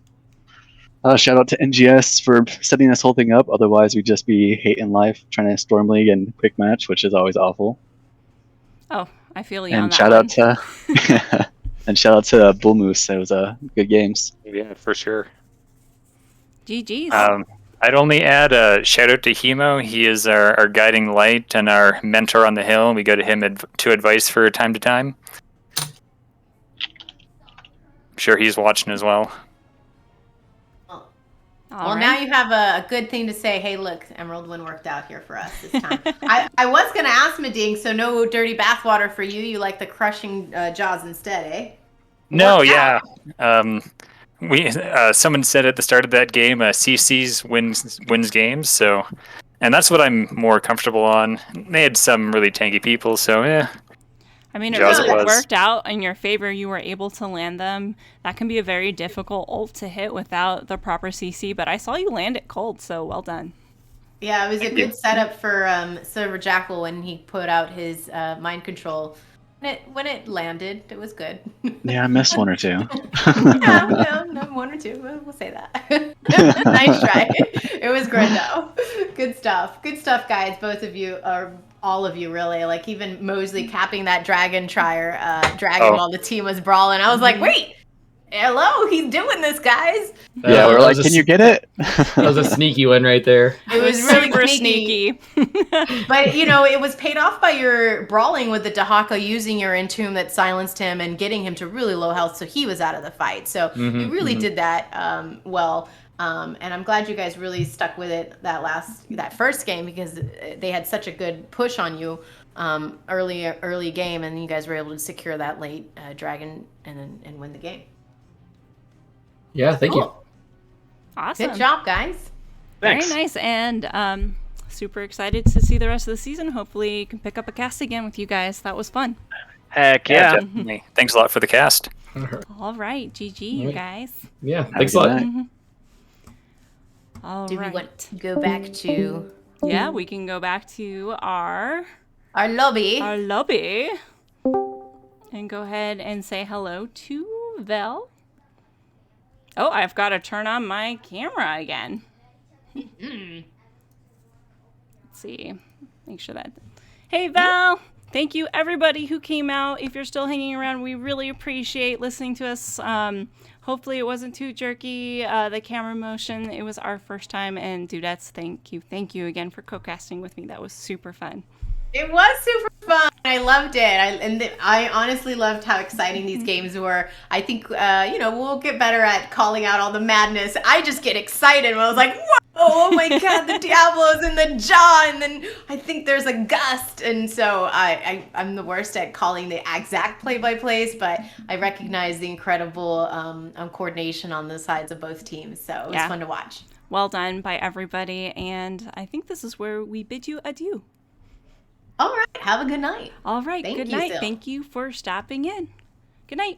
Shout out to NGS for setting this whole thing up. Otherwise, we'd just be hating life, trying to Storm League and Quick Match, which is always awful. Oh, I feel you and on that shout one. out to and shout out to Bull Moose. It was good games. Yeah, for sure. GG's. I'd only add a shout out to Himo. He is our guiding light and our mentor on the hill. We go to him to advice for time to time. I'm sure he's watching as well. Well, now you have a good thing to say. Hey, look, Emerald Win worked out here for us this time. I was going to ask Meding, so no dirty bathwater for you. You like the crushing jaws instead, eh? No, yeah. Someone said at the start of that game, CC's wins games, so, and that's what I'm more comfortable on. They had some really tanky people, so yeah. I mean, it really worked out in your favor. You were able to land them. That can be a very difficult ult to hit without the proper CC, but I saw you land it cold, so well done. Yeah, it was a good setup for Silver Jackal when he put out his mind control When it landed, it was good. Yeah, I missed one or two. Yeah, no, one or two. We'll say that. Nice try. It was great though. Good stuff. Good stuff, guys. Both of you, or all of you, really. Like even Mosley capping that dragon while the team was brawling. I was like, wait, hello, he's doing this, guys. Yeah, we're like, can you get it? That was a sneaky one right there. It was really super sneaky. But, it was paid off by your brawling with the Dahaka, using your Entomb that silenced him and getting him to really low health, so he was out of the fight. So you really did that well. And I'm glad you guys really stuck with it that first game, because they had such a good push on you early game, and you guys were able to secure that late dragon and win the game. Yeah, thank you. Awesome. Good job, guys. Thanks. Very nice. And super excited to see the rest of the season. Hopefully you can pick up a cast again with you guys. That was fun. Heck Yeah, yeah. definitely. Thanks a lot for the cast. All right. GG, you guys. Yeah, Have thanks a a good lot. night. All Do we right. want to go back to Yeah, we can go back to our our lobby? lobby and go ahead and say hello to Vel. Oh, I've got to turn on my camera again. Let's see. Make sure that. Hey, Val. Thank you, everybody who came out. If you're still hanging around, we really appreciate listening to us. Hopefully it wasn't too jerky, the camera motion. It was our first time. And Duudettes, thank you. Thank you again for co-casting with me. That was super fun. It was super fun. I loved it. I honestly loved how exciting these games were. I think, we'll get better at calling out all the madness. I just get excited when I was like, whoa, oh my God, the Diablo's in the jaw. And then I think there's a gust. And so I'm the worst at calling the exact play-by-plays, but I recognize the incredible coordination on the sides of both teams. So it was fun to watch. Well done by everybody. And I think this is where we bid you adieu. All right. Have a good night. All right. Thank Good you, night. Sil. Thank you for stopping in. Good night.